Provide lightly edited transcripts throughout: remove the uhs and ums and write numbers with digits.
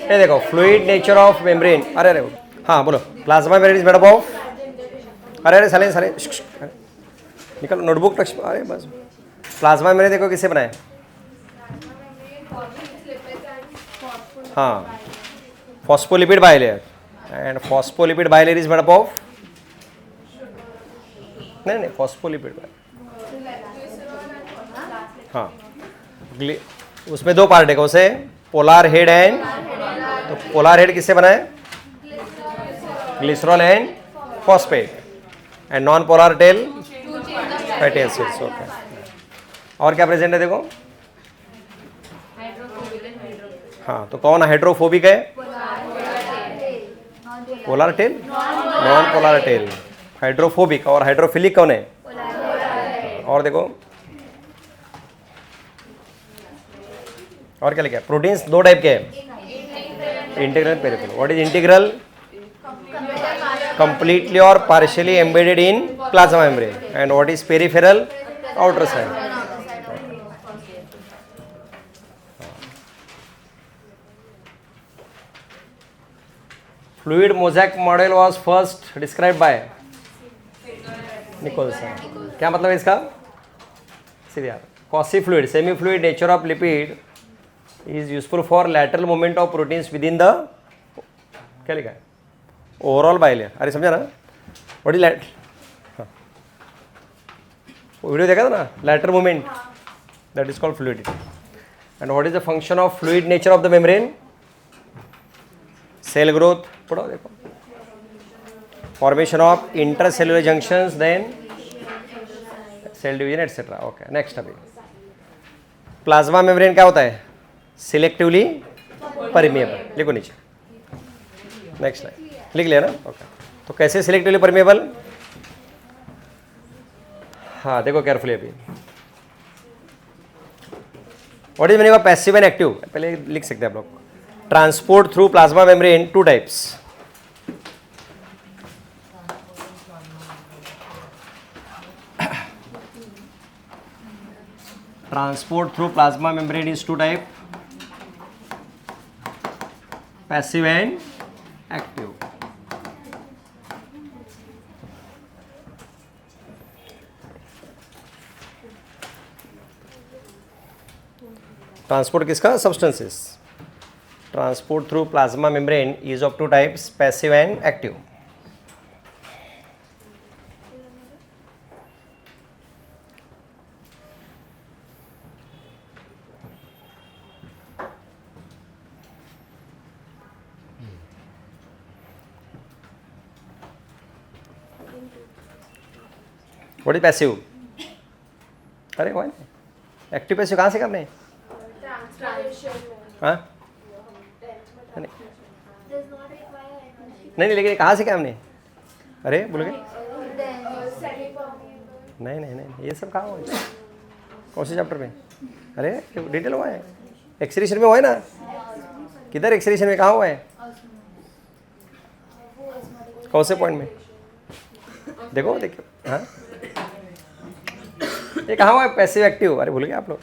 ये देखो fluid nature of membrane. अरे अरे हाँ बोलो। Plasma membrane is made up of, अरे अरे साले साले निकल नोटबुक टच। अरे बस प्लाज्मा मेम्ब्रेन देखो किससे बना है। हाँ phospholipid bilayer and phospholipid bilayer is made up of, नहीं नहीं फॉस्फोलिपिड, हाँ उसमें दो पार्ट है कौन से, पोलार हेड एंड, तो पोलार हेड किससे बना है, glycerol and phosphate, and non polar tail fatty acids. Okay और क्या प्रेजेंट है देखो, हाँ तो कौन हाइड्रोफोबिक है, polar tail, non polar tail, hydrophobic. और हाइड्रोफिलिक कौन है, और देखो और क्या लिखा है, प्रोटीन्स दो टाइप के हैं, integral peripheral. What is integral, completely और partially embedded in plasma membrane, and what is peripheral, outer side. Fluid mosaic model was first describe by Nicolson. क्या मतलब है इसका, सीधे यार, quasi fluid semi fluid nature of lipid is useful for lateral movement of proteins within the, क्या लिखा है, overall bilayer. अरे समझा ना, व्हाट इज लैट, हाँ वीडियो देखा था ना, lateral movement that is called fluidity. And what is the function of fluid nature of the membrane, cell growth, पढ़ो देखो, formation of intercellular junctions, then cell division etcetera. Okay next, अभी plasma membrane क्या होता है, selectively permeable, लिखो नीचे, next line लिख लिया ना। ओके तो कैसे सिलेक्टिवली परमिएबल, हाँ देखो केयरफुली अभी, what is meaning of passive and active, पहले लिख सकते हैं आप लोग। Transport through plasma membrane two types, transport through plasma membrane is two type, passive and active. Transport किसका, substances, transport through plasma membrane is of two types, passive and active. What is passive, अरे कौन active passive कहाँ से करने, हाँ नहीं लेकिन कहाँ से क्या हमने, अरे बोलोगे नहीं नहीं नहीं, ये सब कहाँ हुआ है, कौन से चैप्टर में, अरे डिटेल हुआ है, एक्सरेशन में हुआ है ना, किधर एक्सरेशन में, कहाँ हुआ है, कौन से पॉइंट में, देखो देखो, हाँ ये कहाँ हुआ है पैसिव एक्टिव, अरे भूल गए आप लोग,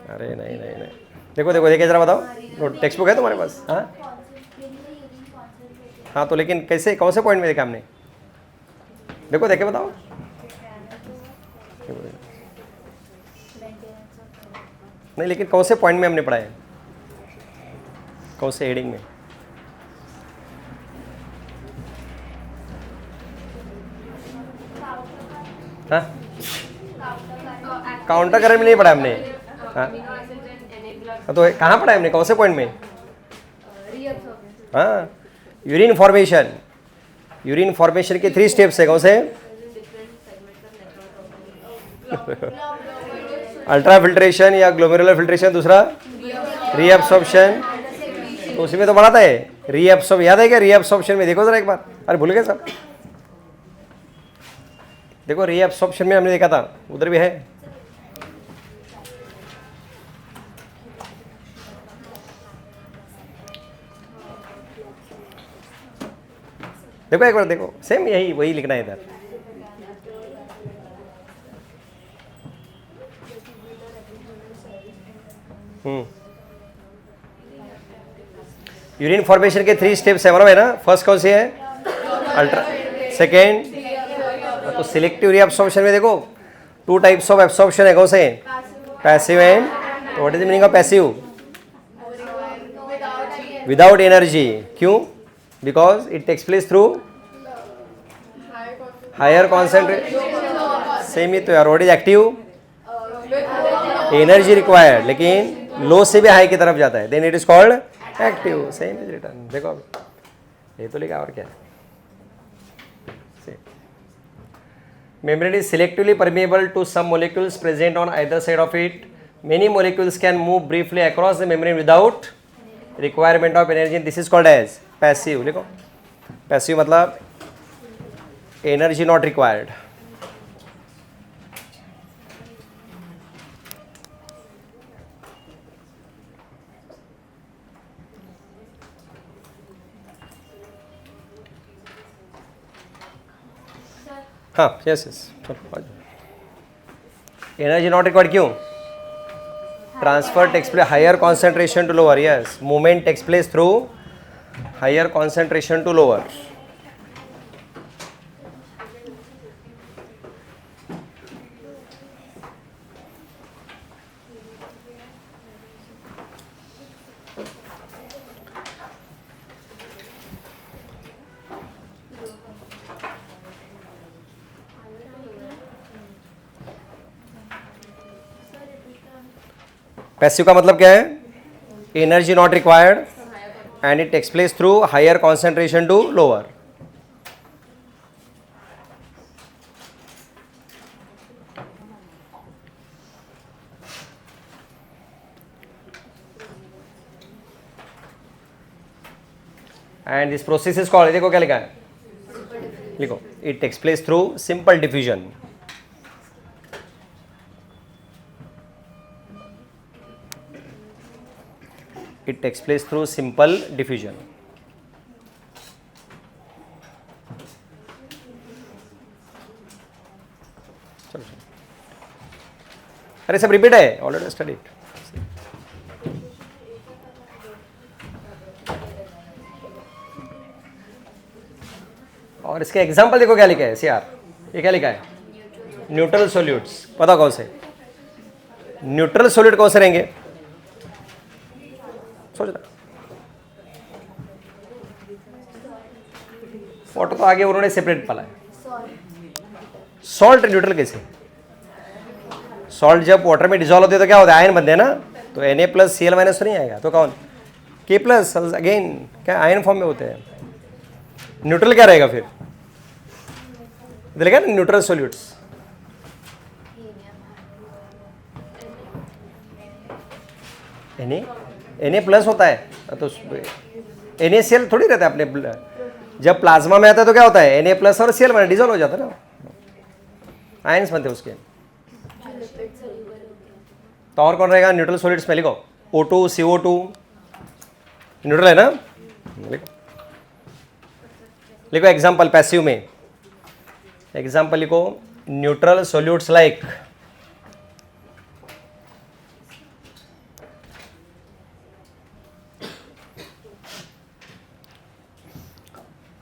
अरे नहीं नहीं नहीं, देखो देखो देखिए जरा बताओ, टेक्स्ट बुक है तुम्हारे पास, हाँ हाँ तो लेकिन कैसे, कौन से पॉइंट में देखा हमने, देखो देखे बताओ, नहीं लेकिन कौन से पॉइंट में हमने पढ़ा है, कौन से हेडिंग में, हाँ काउंटर करंट में नहीं पढ़ा हमने, हाँ तो कहाँ पढ़ा है हमने, कौन से पॉइंट में, हाँ यूरिन फॉर्मेशन, यूरिन फॉर्मेशन के 3 स्टेप्स है, कौन से, अल्ट्रा फिल्ट्रेशन या ग्लोमेरुलर फिल्ट्रेशन, दूसरा रीअब्सॉर्प्शन, तो उसी में तो पढ़ाता है रीअब्सॉर्ब, याद है क्या, रीअब्सॉर्प्शन में देखो जरा एक बार, अरे भूल गए सब, देखो रीअब्सॉर्प्शन में हमने देखा था, उधर भी है, देखो एक बार देखो, सेम यही वही लिखना है इधर, यूरिन फॉर्मेशन के 3 स्टेप्स है, मालूम है ना? फर्स्ट कौन सी है? अल्ट्रा, सेकेंड तो सिलेक्टिव रीअब्सॉर्प्शन में देखो 2 टाइप्स ऑफ एब्सॉर्प्शन है, कौन से? पैसिव एंड, तो what is the meaning of passive? Without energy. क्यों? Because it takes place through higher concentration. Same ही तो यार, what is active? Energy required, लेकिन लो से भी हाई की तरफ जाता है, then it is called active. Same is return. देखो अब ये तो लिखा, और क्या है? Membrane is selectively permeable to some molecules present on either side of it. Many molecules can move briefly across the membrane without requirement of energy. This is called as passive. लिखो, passive मतलब energy not required. हाँ, yes yes, energy not required. क्यों? Transfer takes place higher concentration to lower. Yes, movement takes place through higher concentration to lower. Passive का मतलब क्या है? Energy not required and it takes place through higher concentration to lower. And this process is called, देखो क्या लिखा है, लिखो, it takes place through simple diffusion. It takes place through simple diffusion. चलो, अरे सब रिपीट है, ऑलरेडी स्टडीड। और इसके एग्जाम्पल देखो क्या लिखा है सीआर, ये क्या लिखा है? Neutral solutes. पता कौन से न्यूट्रल सॉल्यूट कौन से रहेंगे? सोचना, वाटर तो आगे उन्होंने सेपरेट पाला है। सॉल्ट न्यूट्रल कैसे? सॉल्ट जब वाटर में डिजॉल्व होते हैं तो क्या होता है? आयन बनते हैं ना, तो Na+Cl- तो नहीं आएगा, तो कौन? K+, अगेन क्या आयन फॉर्म में होते हैं। न्यूट्रल क्या रहेगा फिर? देखा ना, न्यूट्रल सॉल्यूट्स। Na+ होता है, तो NaCl थोड़ी रहता है अपने। जब प्लाज्मा में आता है तो क्या होता है? Na+ और Cl डिजॉल्व हो जाता है ना, आयन्स बनते हैं उसके। तो और कौन रहेगा न्यूट्रल सॉलिड्स में? लिखो, O2, CO2 न्यूट्रल है ना। लिखो एग्जाम्पल पैसिव में, एग्जाम्पल लिखो, neutral solutes like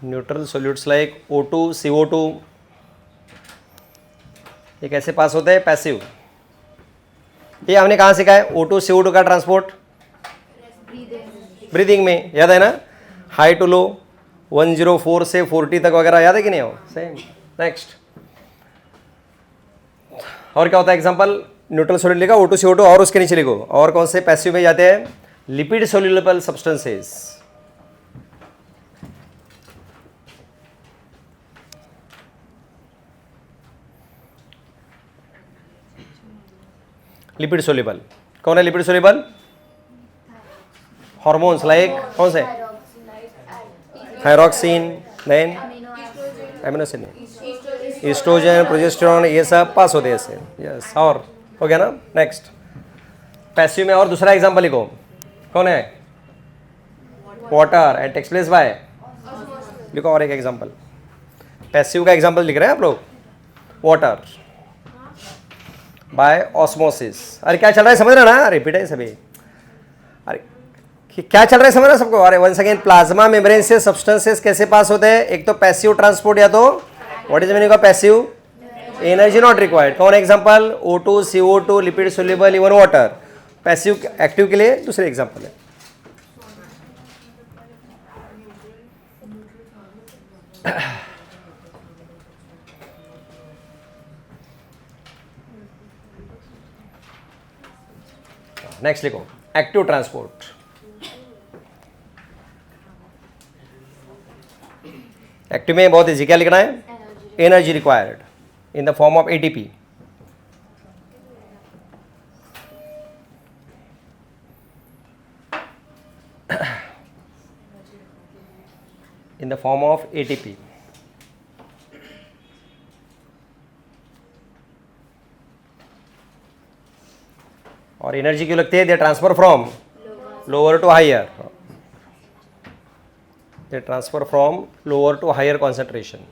neutral solutes like O2, CO2, ये कैसे पास होते हैं? पैसिव। ये हमने कहाँ सीखा है? O2, CO2 का ट्रांसपोर्ट ब्रीदिंग में, याद है ना? हाई टू लो, 104 से 40 तक वगैरह, याद है कि नहीं हो? सेम। नेक्स्ट, और क्या होता है एग्जांपल? न्यूट्रल सॉल्यूट लिखा, O2, CO2, और उसके नीचे लिखो, और कौन से पैसिव में जाते हैं? Lipid soluble substances. Lipid soluble कौन है? लिपिड सोल्यूबल हार्मोन्स लाइक कौन से? थायरॉक्सिन, देन एमिनोसिन, ईस्ट्रोजन, प्रोजेस्टेरोन, ये सब पास होते हैं ऐसे। यस, और हो गया ना। नेक्स्ट, पैसिव में और दूसरा एग्जांपल लिखो, कौन है? Water, and takes place by, लिखो और एक एग्जांपल। पैसिव का एग्जांपल लिख रहे हैं आप लोग, वाटर बाय ऑस्मोसिस। अरे क्या चल रहा है समझ रहे ना, रिपीट है सभी। क्या चल रहा है समझ रहे सबको? अरे वंस अगेन, प्लाज्मा मेम्ब्रेन से सब्सटेंसेस कैसे पास होते हैं? एक तो पैसिव ट्रांसपोर्ट, या तो what is meaning of passive? Energy not required. कौन example? O2, CO2, lipid soluble, even water. Passive. Active के लिए दूसरे एग्जांपल है. नेक्स्ट लिखो, एक्टिव ट्रांसपोर्ट. एक्टिव में बहुत इजी, क्या लिखना है? Energy required in the form of ATP. in the form of ATP. और एनर्जी क्यों लगती है? They transfer from lower to higher. They transfer from lower to higher concentration.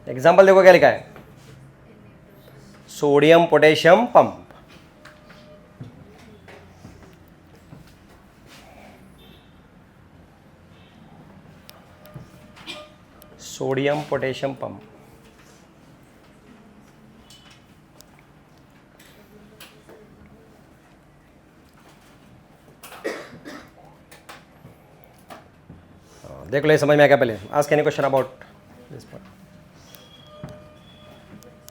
Example देखो क्या लिखा है? Sodium potassium pump. Sodium potassium pump. देख लो, ये समझ में आ गया? पहले ask any question about this point.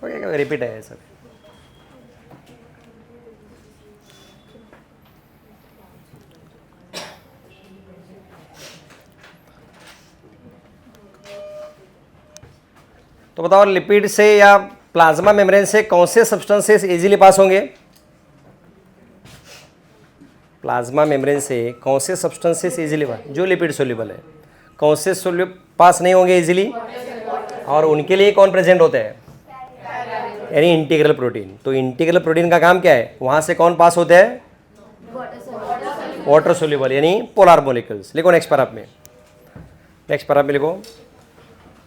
Okay, repeat है सर. तो बताओ, लिपिड से या प्लाज्मा मेम्ब्रेन से कौन से सब्सटेंसेस इजीली पास होंगे? प्लाज्मा मेम्ब्रेन से कौन से सब्सटेंसेस इजीली पास? जो लिपिड सोल्यूबल है. कौन से पास नहीं होंगे इजीली? और उनके लिए कौन प्रेजेंट होते हैं? यानी इंटीग्रल प्रोटीन. तो इंटीग्रल प्रोटीन का काम क्या है? वहां से कौन पास होते हैं? वाटर सोल्यूबल यानी पोलर मॉलिक्यूल्स. लिखो नेक्स्ट पैराग्राफ में. नेक्स्ट पैराग्राफ में लिखो,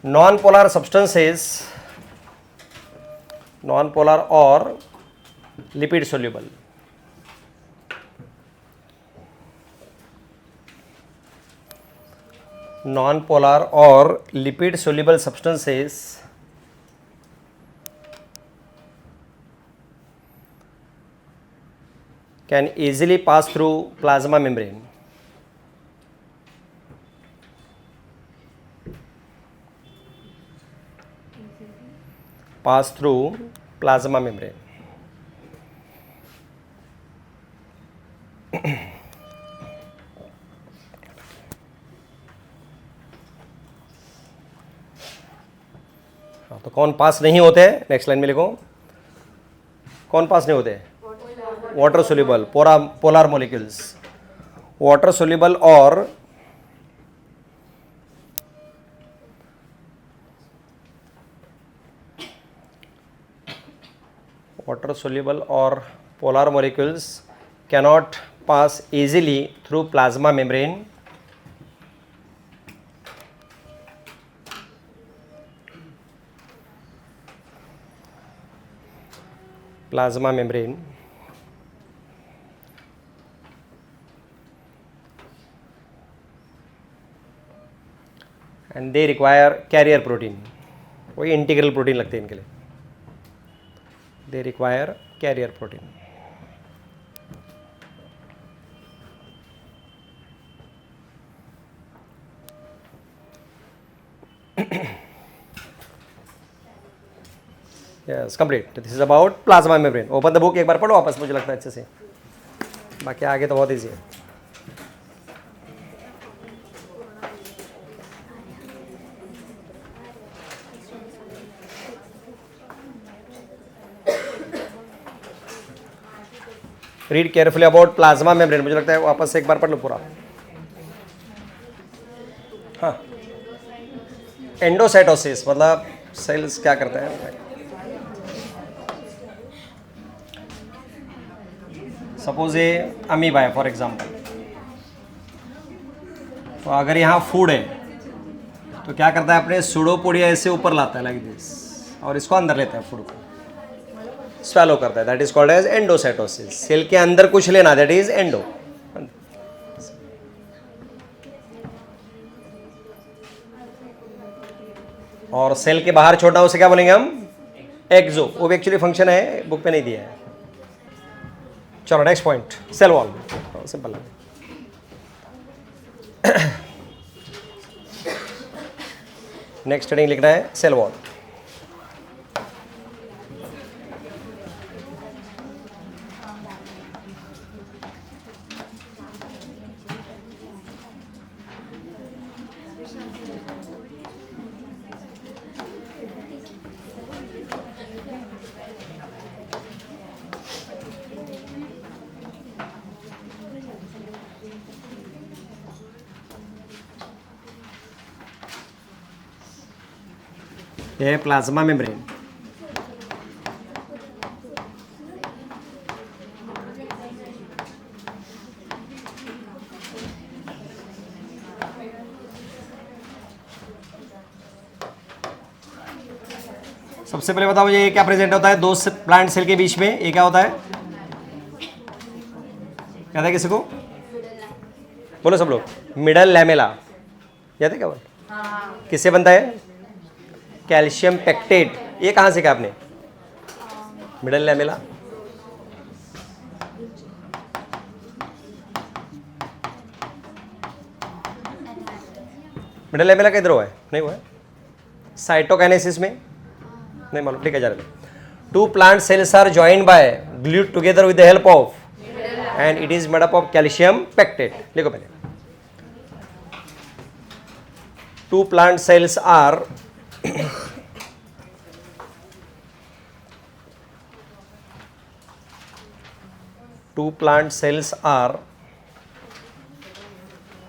non polar substances, non polar और लिपिड सोल्यूबल. नॉन पोलर और lipid soluble substances can easily pass through plasma membrane. Pass through plasma membrane. तो कौन पास नहीं होते हैं? नेक्स्ट लाइन में लिखो, कौन पास नहीं होते हैं? Water soluble, polar molecules. Water soluble और polar molecules cannot pass easily through plasma membrane. Plasma membrane. And they require carrier protein. वही इंटीग्रल प्रोटीन लगते हैं इनके लिए. They require carrier protein. Yes, complete. This is about plasma membrane. Open the book, एक बार पढ़ो वापस, मुझे लगता है अच्छे से. बाकी आगे तो बहुत ईजी है. Read carefully about plasma membrane. मुझे लगता है वापस से एक बार पढ़ लो पूरा. हाँ, एंडोसाइटोसिस मतलब सेल्स क्या करते हैं? सपोज ये अमीबा है फॉर एग्जांपल. तो अगर यहाँ फूड है तो क्या करता है अपने सूडोपोडिया ऐसे ऊपर लाता है लाइक दिस, और इसको अंदर लेता है, फूड को स्वेलो करता है, that is called as endocytosis. Cell के अंदर कुछ लेना, दैट इज एंडो। और सेल के बाहर छोटा उसे क्या बोलेंगे हम? एक्सो। वो भी एक्चुअली फंक्शन है, बुक पे नहीं दिया है। चलो next point, cell wall. Simple है। नेक्स्ट हेडिंग लिखना है सेल वॉल। ये है प्लाज्मा मेम्ब्रेन। सबसे पहले बताओ मुझे ये क्या प्रेजेंट होता है दो प्लांट सेल के बीच में? ये क्या होता है? याद है किसी को? बोलो सब लोग। Middle lamella. याद है क्या बोल? किससे बनता है? Calcium pectate. ये कहाँ से कहा आपने? Middle lamella. मिडल लैमेला किधर हुआ है? नहीं हुआ है। साइटोकाइनेसिस में नहीं मालूम, ठीक है, जा रहे। Two plant cells are joined by glued together with the help of and it is made up of calcium pectate. लिखो पहले। Two plant cells are two plant cells are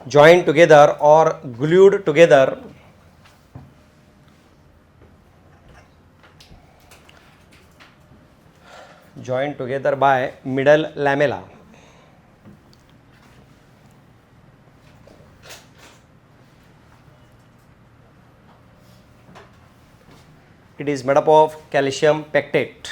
joined together or glued together by middle lamella. It is made up of calcium pectate.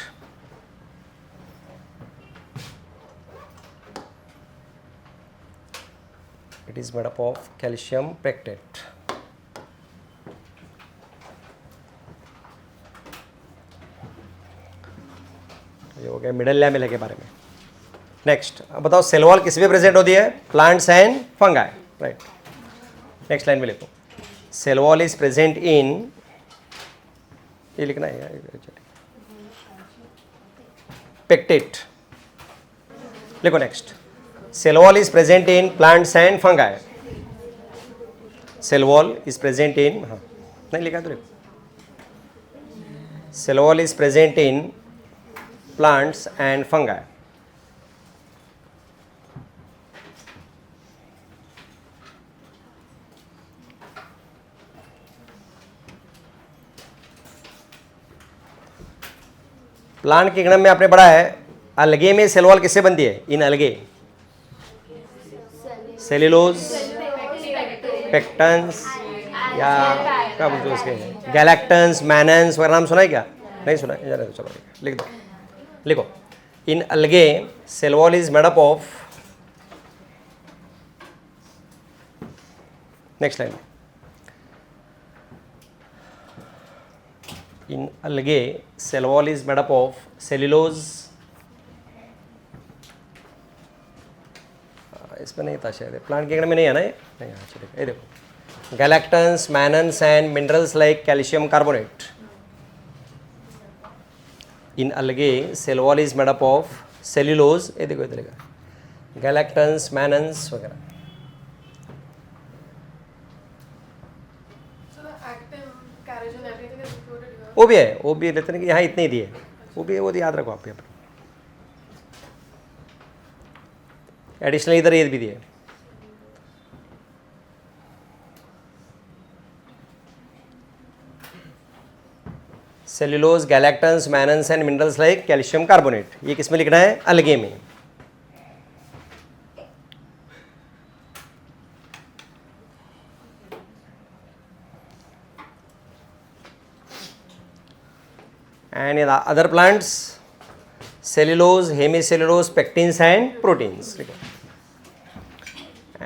It is made up of calcium pectate. ये हो गया middle lamella के बारे में। Next अब बताओ cell wall किस में प्रेजेंट होती है? Plants and fungi, right. Next line में लिखो cell wall is present in, ये लिखना है पेक्टेट। लिखो next. Cell wall is present in plants and fungi. Cell wall is present in, हाँ नहीं लिखा तो लिखो। Cell wall is present in plants and fungi. Plant के गणन में आपने पढ़ा है अलगे में सेल वॉल किससे बनती है? इन अलगे सेल्यूलोज, पेक्टन्स या क्या बोलते हैं उसके, गैलेक्टन्स, मैनन्स वगैरह नाम सुना है क्या? नहीं सुना है? चलो लिख दो। लिखो in algae cell wall is made up of, next line, in algae cell wall is made up of cellulose, इसमें नहीं था शायद, प्लांट के गण में नहीं है ना ये? नहीं, अच्छा देखो, ये देखो galactans, mannans and minerals like calcium carbonate. In algae cell wall is made up of cellulose, ये देखो इधर का गैलेक्टन्स, मैनन्स वगैरह। वो भी है, वो भी लेते हैं कि यहाँ इतने ही दिए, वो भी है, वो याद रखो आप यहाँ पर। एडिशनल इधर ये भी दिए। Cellulose, galactans, mannans and minerals like calcium carbonate. ये किसमें लिखना है? अलगे में। and in other plants cellulose, hemicellulose, pectins and proteins.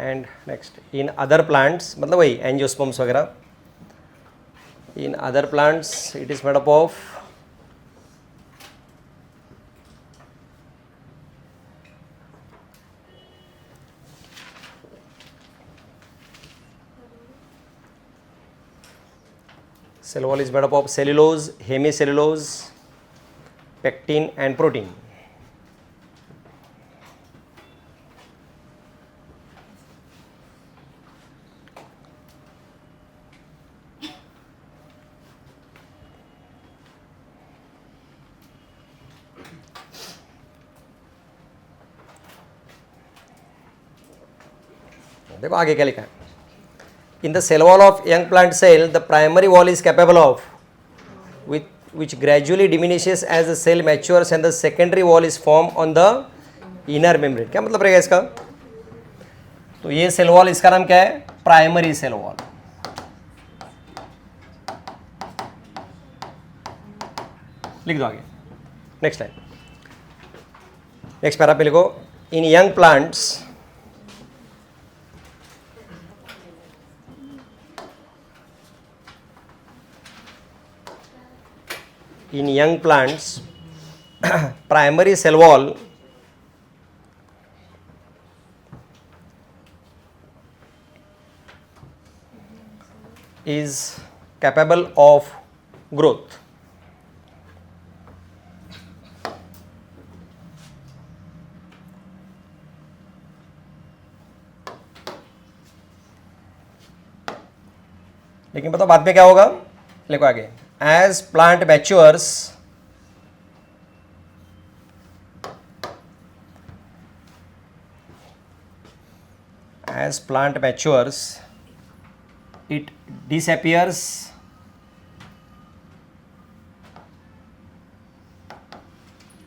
And next in other plants मतलब वही angiosperms वगैरह. In other plants it is made up of cell wall is made up of cellulose, hemicellulose, pectin and protein. देखो आगे क्या लिखा है. In the cell wall of young plant cell, the primary wall is capable of which gradually diminishes as the cell matures and the secondary wall is formed on the inner membrane. क्या मतलब रहेगा इसका? तो ये cell wall इसका नाम क्या है? Primary cell wall. लिख दो आगे. Next line. नेक्स्ट पैरा पे लिखो. In young plants primary cell wall is capable of growth. लेकिन बताओ बाद में क्या होगा? लिखो आगे. As plant matures, it disappears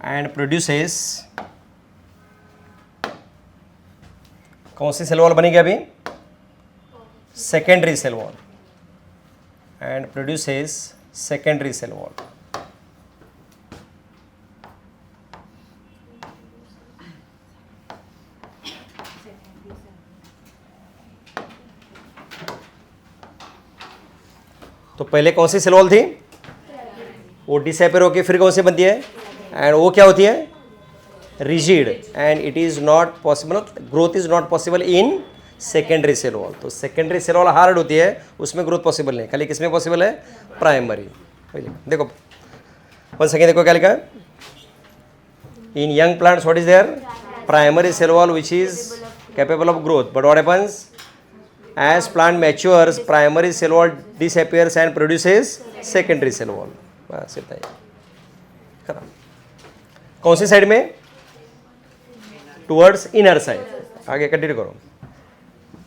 and produces. कौन सी सेल वॉल बनेगी अभी? Secondary cell wall. And produces secondary cell wall. तो पहले कौन सी सेल वॉल थी? वो डिसअपियर होकर फिर कौन सी बनती है? एंड वो क्या होती है? Rigid. And it is not possible, growth is not possible in secondary cell wall. तो सेकेंडरी सेल वॉल हार्ड होती है, उसमें ग्रोथ पॉसिबल नहीं. खाली किसमें पॉसिबल है? प्राइमरी. देखो वन सेकेंड, देखो क्या लिखा है. In young plants what is there? Primary cell wall which is capable of growth. But what happens? As plant matures primary cell wall disappears and produces secondary cell wall. बस इतना ही. कौन सी side में? Towards inner side. आगे continue करो.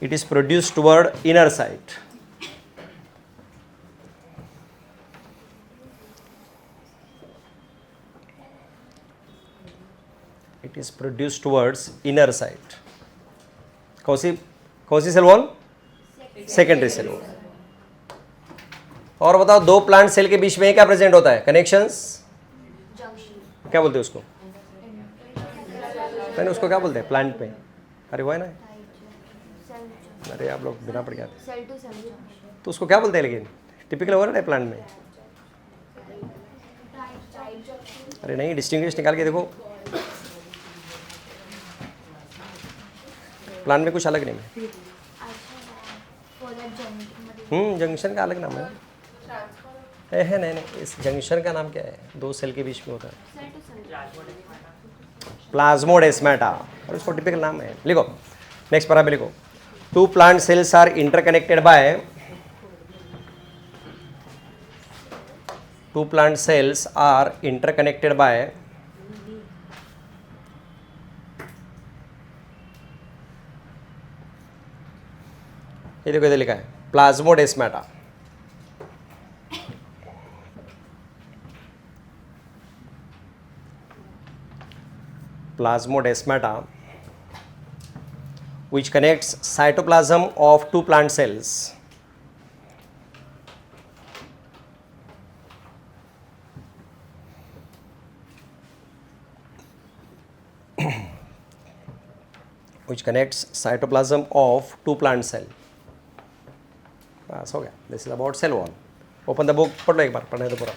It is produced toward inner side. It is produced towards inner side. कौन सी cell wall? Secondary cell wall. और बताओ दो प्लांट सेल के बीच में क्या प्रेजेंट होता है? कनेक्शंस. क्या बोलते हैं उसको? मैंने उसको क्या बोलते हैं प्लांट में? अरे वो है ना. अरे आप लोग बिना पढ़ के आते. Cell to cell. तो उसको क्या बोलते हैं? लेकिन टिपिकल वर्ड है प्लांट में. अरे नहीं, डिस्टिंग्विश निकाल के देखो. प्लांट में कुछ अलग नहीं है. जंक्शन का अलग नाम है. नहीं, इस जंक्शन का नाम क्या है? दो सेल के बीच में होता है. प्लाज्मोडेस्माटा. और उसको टिपिकल नाम है. लिखो नेक्स्ट पैरा पे लिखो. Two plant cells are interconnected by ये देखो इधर लिखा है plasmodesmata. Plasmodesmata which connects cytoplasm of two plant cells. Which connects cytoplasm of two plant cell. बस हो गया, this is about cell wall. Open the book, पढ़ लो एक बार, पढ़ने दो पूरा।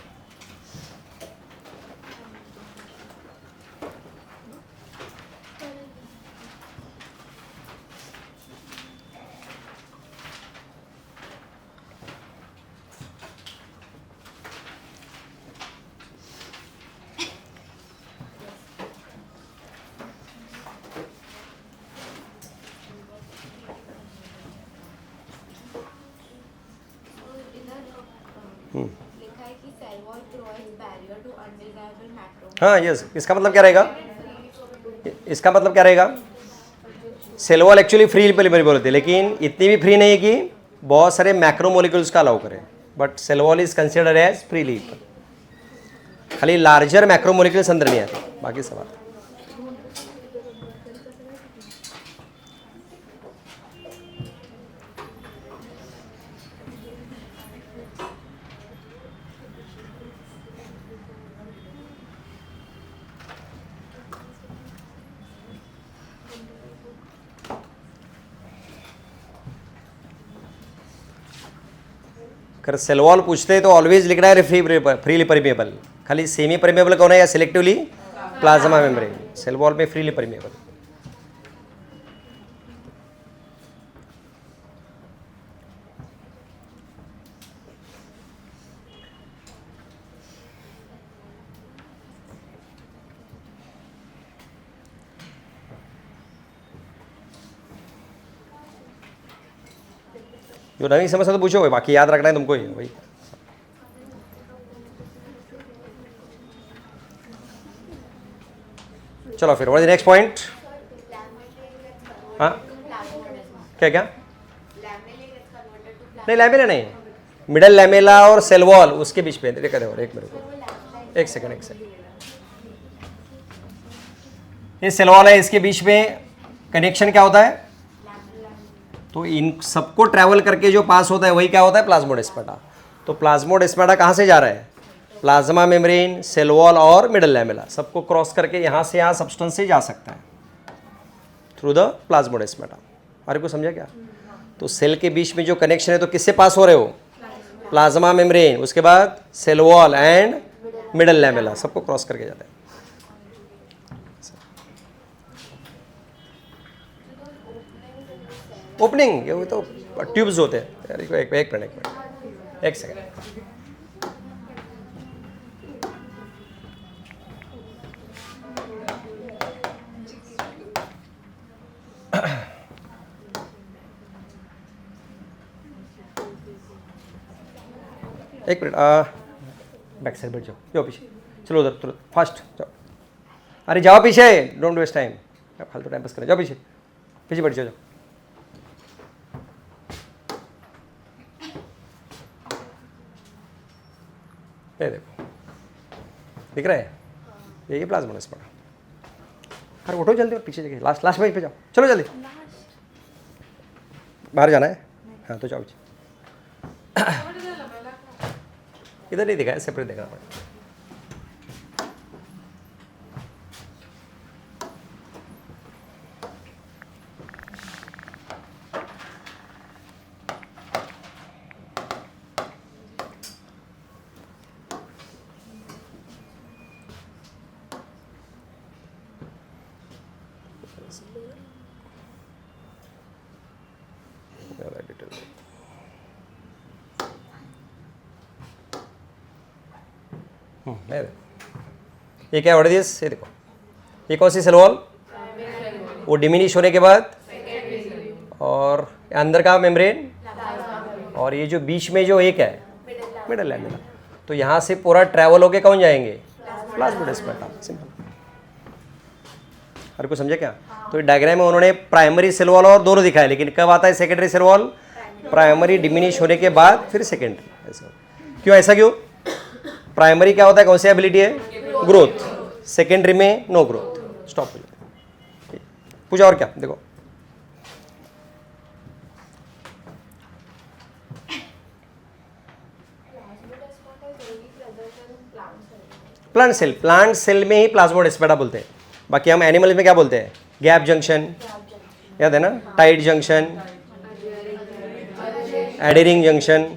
लिखा है कि cell wall provides barrier to undesirable macro. हाँ यस, इसका मतलब क्या रहेगा? इसका मतलब क्या रहेगा? Cell wall actually free permeable होती है, लेकिन इतनी भी फ्री नहीं है कि बहुत सारे मैक्रोमोलिक्यूल्स का अलाउ करे, but cell wall is considered as freely. खाली लार्जर मैक्रोमोलिक्यूल्स अंदर नहीं आते, बाकी सब आते। अगर सेल वॉल पूछते हैं तो ऑलवेज लिखना है फ्रीली परमेबल। खाली सेमी परमेबल कौन है या selectively plasma membrane. Cell wall में फ्रीली परमेबल। जो नहीं समझ तो पूछो, बाकी याद रखना है तुमको ही भाई। चलो फिर, व्हाट इज नेक्स्ट पॉइंट? हाँ क्या क्या? नहीं लैमेला नहीं, मिडल लैमेला और सेल वॉल उसके बीच में। देखा देखो, एक मिनट, एक सेकंड। ये सेल वॉल है, इसके बीच में कनेक्शन क्या होता है? तो इन सबको ट्रैवल करके जो पास होता है वही क्या होता है? प्लाज्मोडेस्माटा। तो प्लाज्मोडेस्माटा कहाँ से जा रहा है? प्लाज्मा मेम्ब्रेन, सेल वॉल और मिडल लैमेला, सबको क्रॉस करके यहाँ से यहाँ सब्सटेंस से जा सकता है थ्रू द प्लाज्मोडेस्माटा। हमारे को समझा क्या? तो सेल के बीच में जो कनेक्शन है तो किससे पास हो रहे हो? प्लाज्मा मेम्ब्रेन, उसके बाद cell wall and middle lamella, सबको क्रॉस करके जाता है। ओपनिंग, ये तो ट्यूब्स होते हैं। एक मिनट, एक सेकंड। एक मिनट, बैक साइड बैठ जाओ, जाओ पीछे, चलो उधर तुरंत फास्ट जाओ। अरे जाओ पीछे, डोंट वेस्ट टाइम, फालतू टाइम पास करें। जाओ पीछे, पीछे बैठ जाओ। ये देखो, दिख रहा है? यही प्लाज्मोडेस्माटा। अरे उठो जल्दी, और पीछे जाके लास्ट में पे जाओ, चलो जल्दी। बाहर जाना है? हाँ तो जाओ पीछे। इधर नहीं दिखा है, सेपरेट देखना पड़ेगा। ये क्या ऑर्डर दिस? ये देखो, ये कौन सी सेल वॉल? वो डिमिनिश होने के बाद, और अंदर का मेम्ब्रेन, और ये जो बीच में जो एक है मिडल लैमेला। तो यहाँ से पूरा ट्रैवल होके कौन जाएंगे? प्लाज्मोडेस्माटा। सिंपल। हर को समझे क्या? तो डायग्राम में उन्होंने प्राइमरी सेल वॉल और दोनों दिखाया, लेकिन कब आता है secondary cell wall? Primary diminish होने के बाद फिर सेकेंडरी। ऐसा क्यों? ऐसा क्यों? प्राइमरी क्या होता है? कौन सी एबिलिटी है? ग्रोथ। सेकेंडरी में नो ग्रोथ, स्टॉप हो जाए। पूछा और क्या? देखो, प्लांट सेल में ही प्लाज्मोडेस्माटा बोलते हैं। बाकी हम एनिमल में क्या बोलते हैं? गैप जंक्शन, याद है ना, टाइट जंक्शन, एडरिंग जंक्शन।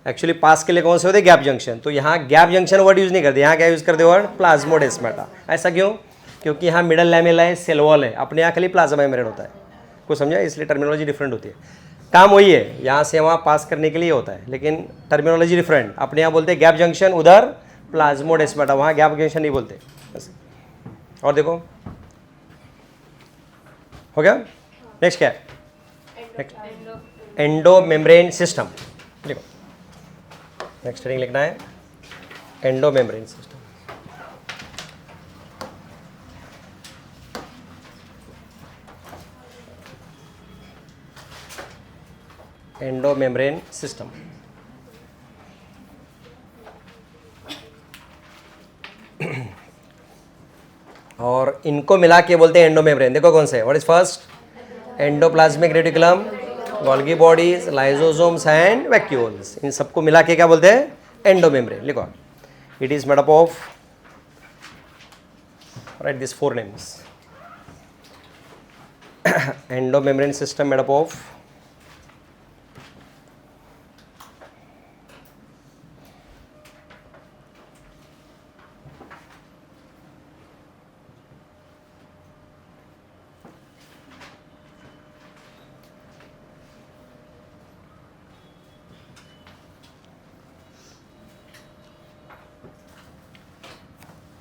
एक्चुअली पास के लिए कौन से होते हैं, गैप जंक्शन। तो यहाँ गैप जंक्शन वर्ड यूज नहीं करते, यहाँ क्या यूज करते वर्ड, प्लाज्मोडेस्माटा। ऐसा क्यों, क्योंकि यहाँ मिडल लैमेला है, सेल वॉल है, अपने यहाँ खाली प्लाज्मा मेम्ब्रेन होता है। कुछ समझा, इसलिए टर्मिनोलॉजी डिफरेंट होती है। काम वही है, यहाँ से वहाँ पास करने के लिए होता है, लेकिन टर्मिनोलॉजी डिफरेंट। अपने यहाँ बोलते हैं गैप जंक्शन, उधर प्लाज्मोडेस्माटा, वहाँ गैप जंक्शन नहीं बोलते बस। और देखो हो गया। नेक्स्ट क्या है, एंडो मेम्ब्रेन सिस्टम। देखो नेक्स्ट हेडिंग लिखना है endo membrane system. Endo membrane system. और इनको मिला के बोलते हैं एंडो मेम्ब्रेन। देखो कौन से, what is first, endoplasmic reticulum, Golgi bodies, lysosomes and vacuoles. इन सबको मिला के क्या बोलते हैं, एंडो मेम्ब्रेन। लिखो, it is made up of, write this 4 names. Endo membrane system made up of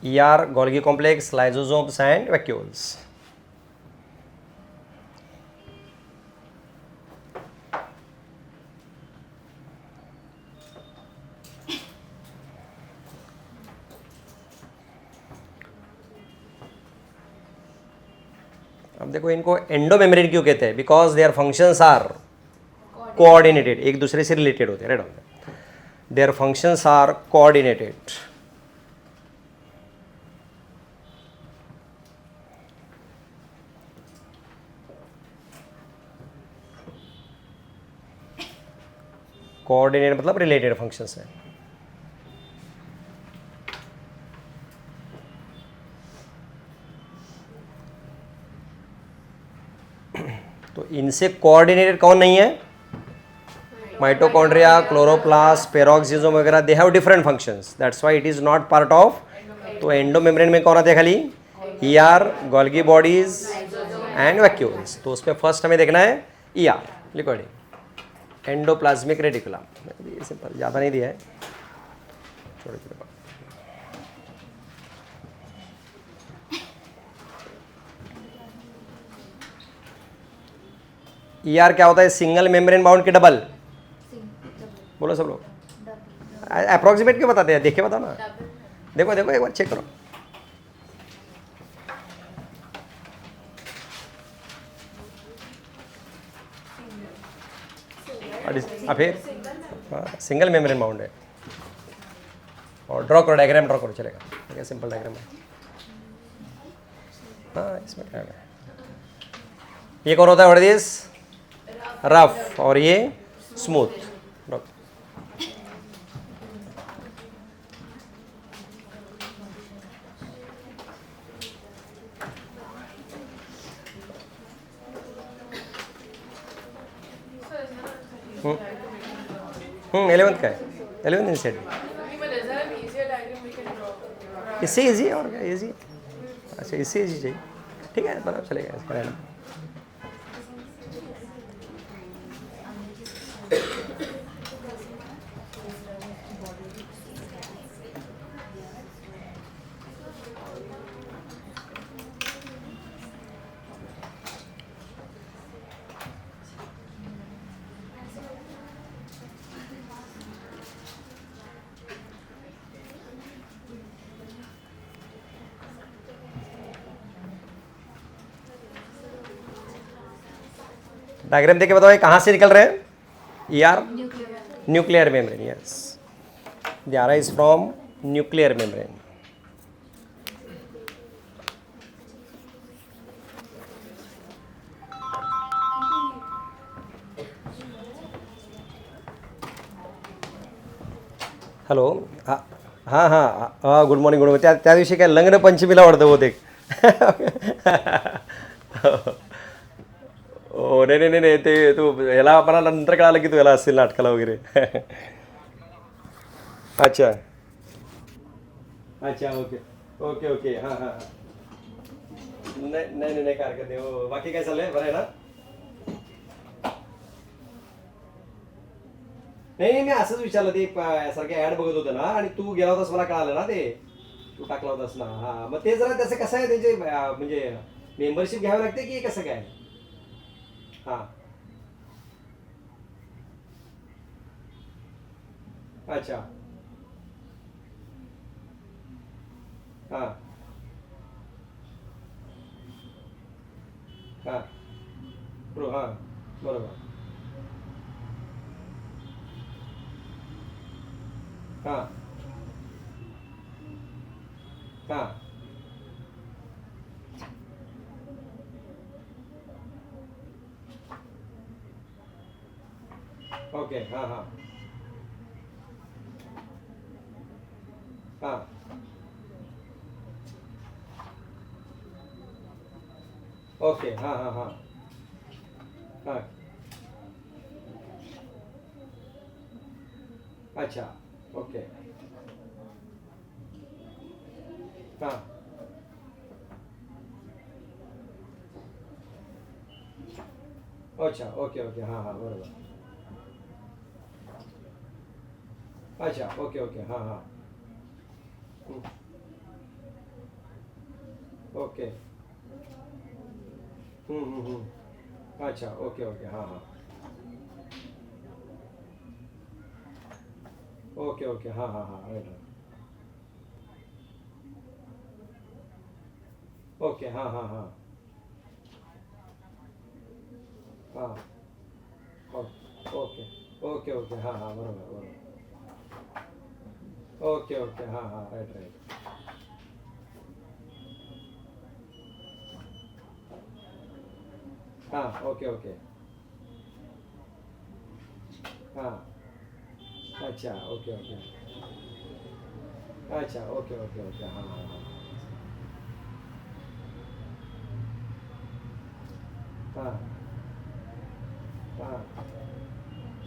ER, Golgi complex, lysosomes and vacuoles. अब देखो इनको एंडो मेम्ब्रेन क्यों कहते हैं, because their functions are coordinated, एक दूसरे से रिलेटेड होते हैं, right. Their functions are coordinated. Coordinate मतलब रिलेटेड फंक्शंस है। तो इनसे कोऑर्डिनेटेड कौन नहीं है, माइटोकॉन्ड्रिया, क्लोरोप्लास्ट, पेरोक्सिसोम वगैरह, they have different functions, that's why it is not part of. तो एंडो मेम्ब्रेन में कौन आते हैं खाली, ER, Golgi bodies and vacuoles. तो उसमें फर्स्ट हमें देखना है ER। लिखो एंडोप्लाज्मिक रेटिकुलम। ये सिंपल, ज़्यादा नहीं दिया है, छोटे छोटे। ER क्या होता है, सिंगल मेम्ब्रेन बाउंड के डबल। बोलो सब लोग, अप्रोक्सीमेट क्यों बताते हैं, देख के बताओ ना। देखो देखो एक बार चेक करो। फिर सिंगल मेम्ब्रेन बाउंड है। और ड्रॉ करो, डायग्राम ड्रॉ करो, चलेगा, ठीक है, सिंपल डायग्राम है। हाँ इसमें क्या है, ये कौन होता है, व्हाट इज दिस, रफ, और ये स्मूथ। इलेवेंथ का है, 11th इन सेट, इससे इजी है और क्या इजी। अच्छा इससे इजी चाहिए, ठीक है, बराबर चलेगा इसका रहना। डायग्राम देख के बताओ ये कहाँ से निकल रहे हैं, ER, nuclear membrane, yes, they arise from nuclear membrane. Hello, हां हां गुड मॉर्निंग, गुड मॉर्निंग. त्या दिवशी काय लग्न पंचमीला वाटतं बहुतेक. हो नाही नाही नाही नाही, ते तू ह्याला मला नंतर कळालं की तू ह्याला असतील नाटकाला वगैरे. अच्छा अच्छा ओके ओके ओके हां हां हां. नाही नाही नाही काय हरकत नाही. हो बाकी काय चाललंय बरं आहे ना. नाही नाही मी असंच विचारलं ते सारखे ऍड बघत होतं ना आणि तू गेला होतास मला कळालं ना ते तू टाकला होतास ना. हा मग ते जरा त्याचं कसं आहे त्यांचे म्हणजे मेंबरशिप घ्यावी लागते की कसं काय. हां अच्छा हां हां प्रो हां बरोबर हां हां ओके हां हां हां ओके हां हां हां हां अच्छा ओके हां अच्छा ओके ओके हां हां बरोबर अच्छा ओके ओके हां हां हं, ओके अच्छा ओके ओके हां हां ओके ओके हां हां हां राईट राईट ओके हां हां हां हां ओके ओके ओके हां हां बरोबर बरोबर ओके ओके हां हां राईट राईट हां ओके ओके हां अच्छा ओके ओके अच्छा ओके ओके ओके हां हां हां हां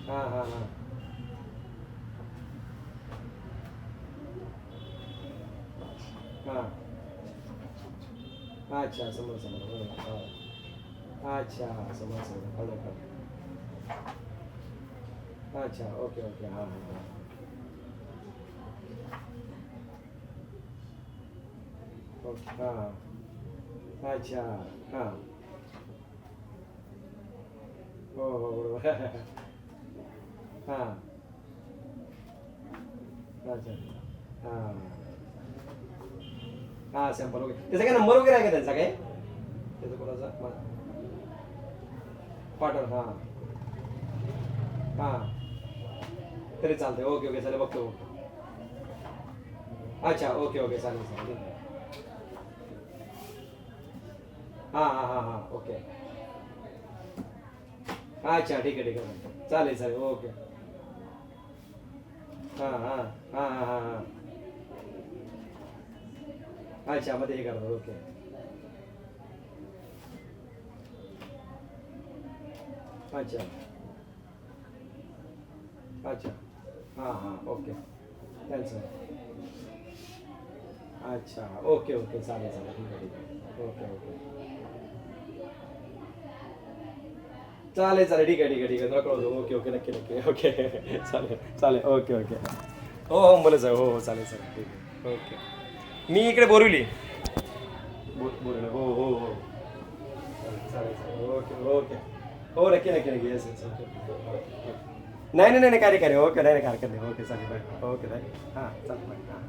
हां हां हां हां हां अच्छा समज समज बरोबर हां अच्छा समज समज कळलं कळलं अच्छा ओके ओके हां हां हां ओके हां अच्छा हां हो हो बरोबर हां अच्छा हां हां सॅम्पल वगैरे त्याचा काय नंबर वगैरे आहे का त्यांचा काय त्याचा कोणाचा पाठव हां हां तरी चालतंय ओके ओके चालेल बघतो बघतो अच्छा ओके ओके चालेल चालेल ठीक आहे हां हां हां हां ओके अच्छा ठीक आहे ठीक आहे चालेल चालेल ओके हां हां हां हां हां हां अच्छा मध्ये हे करतो ओके अच्छा अच्छा हां हां ओके त्यांचं अच्छा ओके ओके चालेल चालेल ठीक आहे ठीक आहे ओके ओके चालेल चालेल ठीक आहे ठीक आहे ठीक आहे तुला कळवतो ओके ओके नक्की नक्की ओके चालेल चालेल ओके ओके हो हो बोला साहेब हो हो चालेल चालेल ठीक आहे ओके मी इकडे बोरिवली बोरिवली हो हो हो चालेल चालेल चालेल ओके ओके हो नक्की नक्की नक्की येस येस ओके ओके नाही नाही नाही काय नाही काय नाही ओके नाही नाही काय हरकत नाही ओके चालेल बाय ओके बाय हां चालेल बाय हां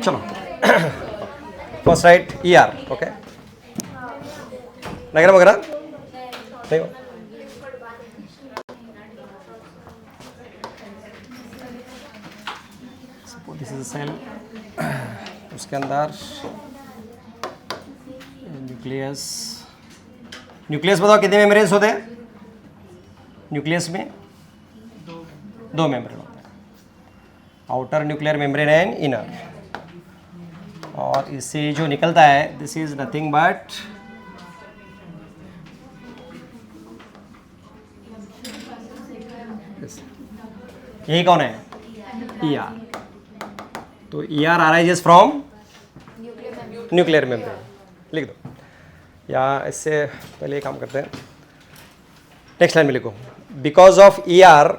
चलो first write E R okay नगर वगैरह नहीं हो दिस इज सेल उसके अंदर न्यूक्लियस न्यूक्लियस बताओ कितने मेम्ब्रेन्स होते हैं न्यूक्लियस में दो मेम्ब्रेन होते हैं, outer nuclear membrane and inner. और इससे जो निकलता है दिस इज नथिंग बट यही कौन है? E R. तो E R arises from nuclear membrane, लिख दो। या इससे पहले काम करते हैं, नेक्स्ट लाइन में लिखो, because of E R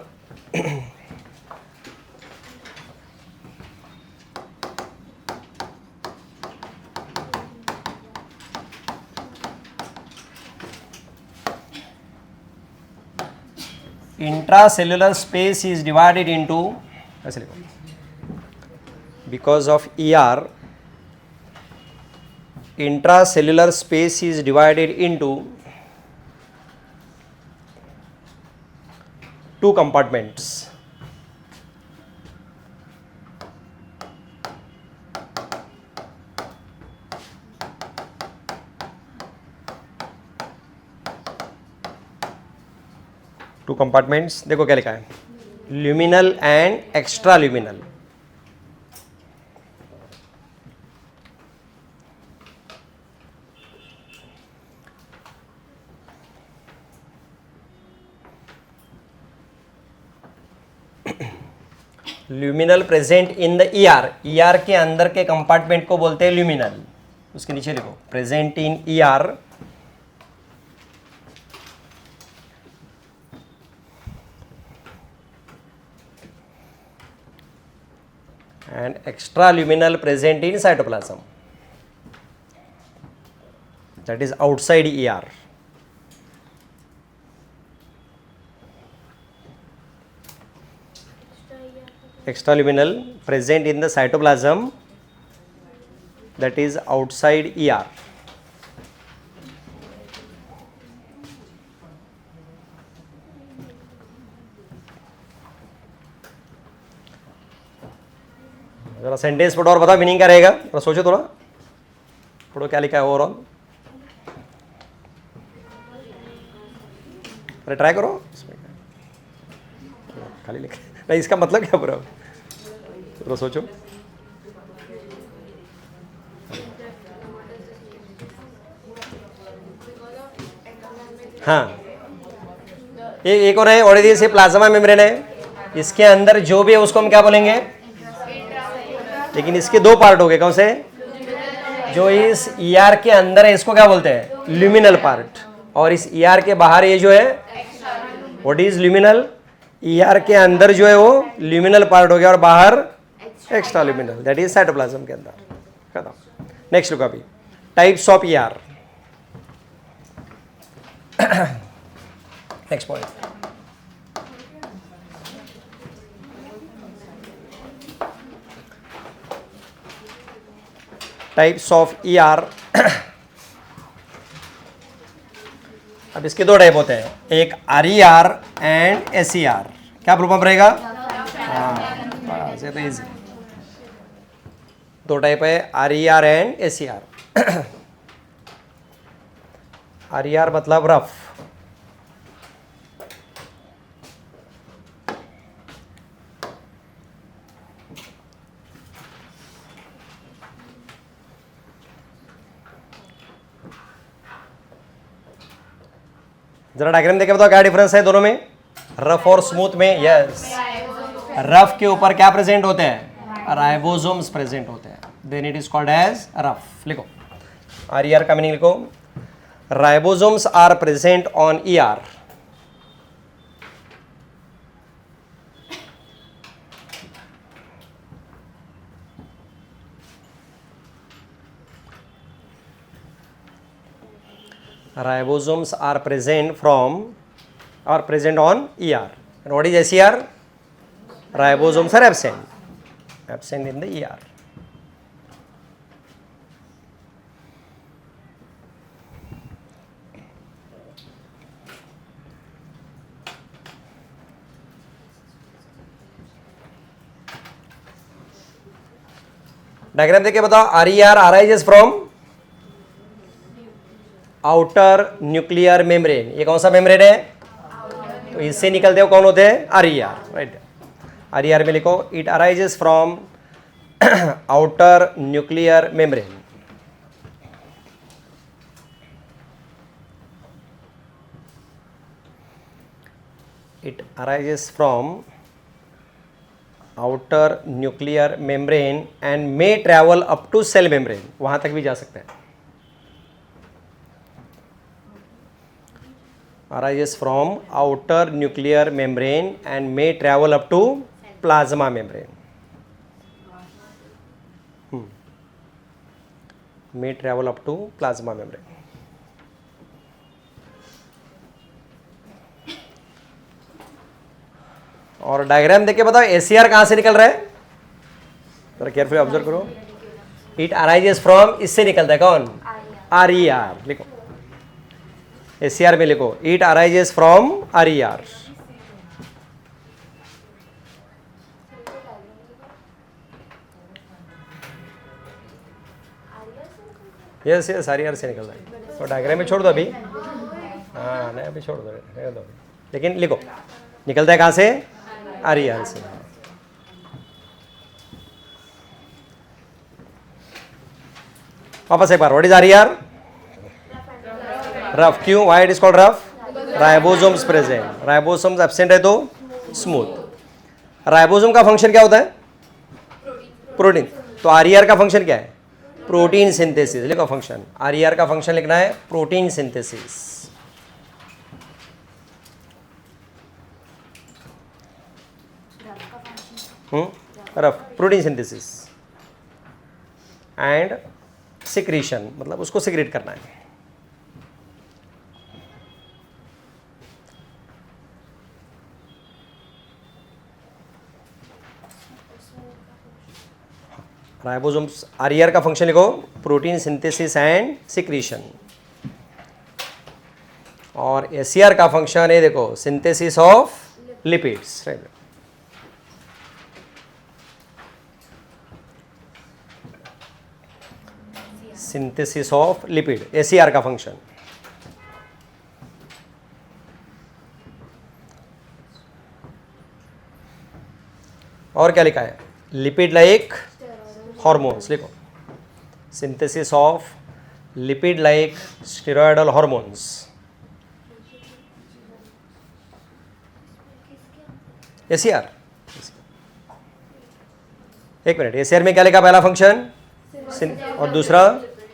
intracellular space is divided into, ऐसे लिखो, because of ER intracellular space is divided into two compartments. To compartments, देखो क्या लिखा है, luminal and extra luminal. Luminal present in the ER, ER के अंदर के compartment को बोलते हैं ल्यूमिनल। उसके नीचे लिखो present in ER and extraluminal present in cytoplasm, that is outside ER. Extraluminal present in the cytoplasm, that is outside ER. जरा सेंटेंस पढ़ो और बताओ मीनिंग क्या रहेगा, थोड़ा सोचो, थोड़ा पढ़ो क्या लिखा है ओवरऑल, अरे ट्राई करो, इसमें खाली लिखा नहीं, इसका मतलब क्या पूरा, थोड़ा सोचो। हाँ, एक और है ऑर्डिनरी से प्लाज्मा मेम्ब्रेन है, इसके अंदर जो भी है उसको हम क्या बोलेंगे, लेकिन इसके दो पार्ट हो गए, कौन से? जो इस ईआर के अंदर है इसको क्या बोलते हैं, ल्यूमिनल पार्ट, और इस ईआर के बाहर ये जो है व्हाट इज ल्यूमिनल, ईआर के अंदर जो है वो ल्यूमिनल पार्ट हो गया और बाहर extra luminal, that is cytoplasm के अंदर। खत्म। नेक्स्ट लुक अभी types of ER. Next point, types of ER. अब इसके दो टाइप होते हैं, एक आरईआर एंड एसईआर। क्या प्रूफ रहेगा? हाँ, बस ये तो इजी। दो टाइप है, आरईआर एंड एसईआर। आरईआर मतलब रफ, जरा डायग्राम देके बताओ क्या डिफरेंस है दोनों में, रफ और स्मूथ में। यस, रफ के ऊपर क्या प्रेजेंट होते हैं, राइबोसोम्स प्रेजेंट होते हैं, then it is called as rough. लिखो आरईआर का मीनिंग लिखो, ribosomes are present on ER, ribosomes are present on ER. And what is SER? Ribosomes are absent in the ER. Diagram देके बताओ, RER arises from outer nuclear membrane. ये कौन सा membrane है? तो इससे निकलते हो कौन होते हैं? Are E are, right. Are E are में लिखो it arises from outer nuclear membrane. It arises from outer nuclear membrane and may travel up to cell membrane, वहां तक भी जा सकते हैं। arises from outer nuclear membrane and may travel up to plasma membrane. May travel up to plasma membrane. और diagram देख के बताओ एसीआर कहां से निकल रहा है, जरा केयरफुली ऑब्जर्व करो। इट अराइजेस फ्रॉम, इससे निकलता है कौन? Are E are. लिखो एसीआर में लिखो it arises from are E are. Yes yes, are E are से निकल रहा है। तो डायग्राम में छोड़ दो अभी, हाँ नहीं अभी छोड़ दो, रहने दो अभी। लेकिन लिखो निकलता है कहां से? आर ई आर से। वापस एक बार, what is R E R? Rough. क्यों? Why it is called rough? Ribosomes present, ribosomes absent है तो स्मूथ। राइबोसोम का फंक्शन क्या होता है? प्रोटीन। तो आर ई आर का फंक्शन क्या है? Protein synthesis. लिखो फंक्शन, आर ई आर का फंक्शन लिखना है protein synthesis. Rough, protein synthesis and secretion, मतलब उसको सिक्रेट करना है। राइबोसोम्स, आर ई आर का फंक्शन लिखो प्रोटीन सिंथेसिस एंड सिक्रीशन। और एस ई आर का फंक्शन है देखो synthesis of lipids, right. Synthesis of lipid, ACR का फंक्शन। और क्या लिखा है? Lipid like hormones. लिखो synthesis of lipid like steroidal hormones. ACR, एक मिनट, एसीआर में क्या लिखा? पहला फंक्शन और दूसरा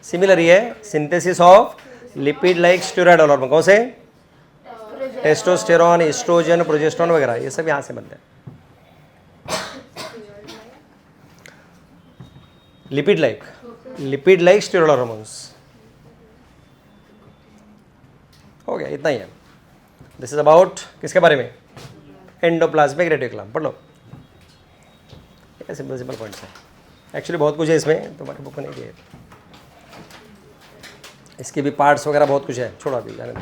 सिमिलर ही है, synthesis of lipid like steroidal hormone. कौन से? टेस्टोस्टेरोन, एस्ट्रोजन, प्रोजेस्टेरोन वगैरह, ये सब यहां से बनते हैं। Lipid like steroidal hormones. हो गया, इतना ही है। दिस इज अबाउट किसके बारे में? Endoplasmic reticulum. पढ़ लो, सिंपल सिंपल पॉइंट्स है। एक्चुअली बहुत कुछ है इसमें, तुम्हारी बुक नहीं दिए, इसके भी पार्ट्स वगैरह बहुत कुछ है, छोड़ा भी जाने दो।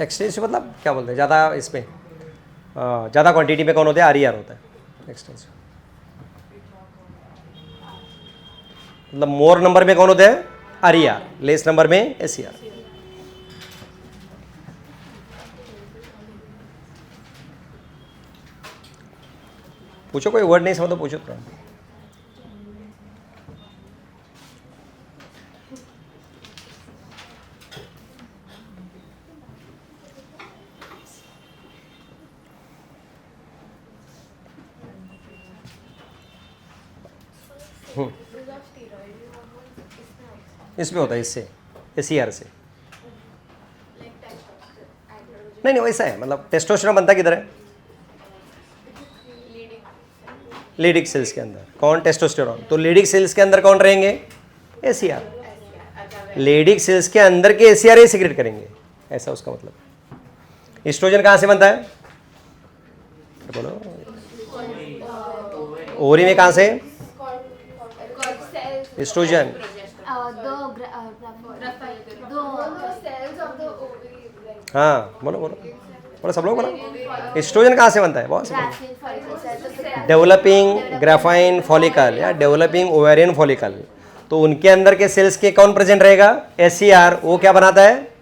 एक्सटेंसिव मतलब क्या बोलते हैं? ज़्यादा इसमें ज़्यादा क्वांटिटी में कौन होता है? आर ई आर होता है एक्सटेंसिव। मतलब मोर नंबर में कौन होता है? Are E are, less number में एस ई आर। पूछो, कोई वर्ड नहीं समझ तो पूछो तो। इसमें होता है, इससे ACR से। नहीं नहीं वैसा है, मतलब टेस्टोस्टेरोन बनता किधर है? लीडिक सेल्स के अंदर। कौन? टेस्टोस्टेरोन। तो लीडिक सेल्स के अंदर कौन रहेंगे? ACR। लीडिक सेल्स के अंदर के ACR ही सिक्रेट करेंगे, ऐसा उसका मतलब। एस्ट्रोजन कहाँ से बनता है? बोलो। ओवरी में कहाँ से? एस्ट्रोजन। हाँ बोलो बोलो बोलो, सब लोग बोलो। एस्ट्रोजन कहाँ से बनता है? बहुत डेवलपिंग ग्राफाइन फॉलिकल या डेवलपिंग ओवेरियन फॉलिकल। तो उनके अंदर के सेल्स के कौन प्रेजेंट रहेगा? ACR। वो क्या बनाता है?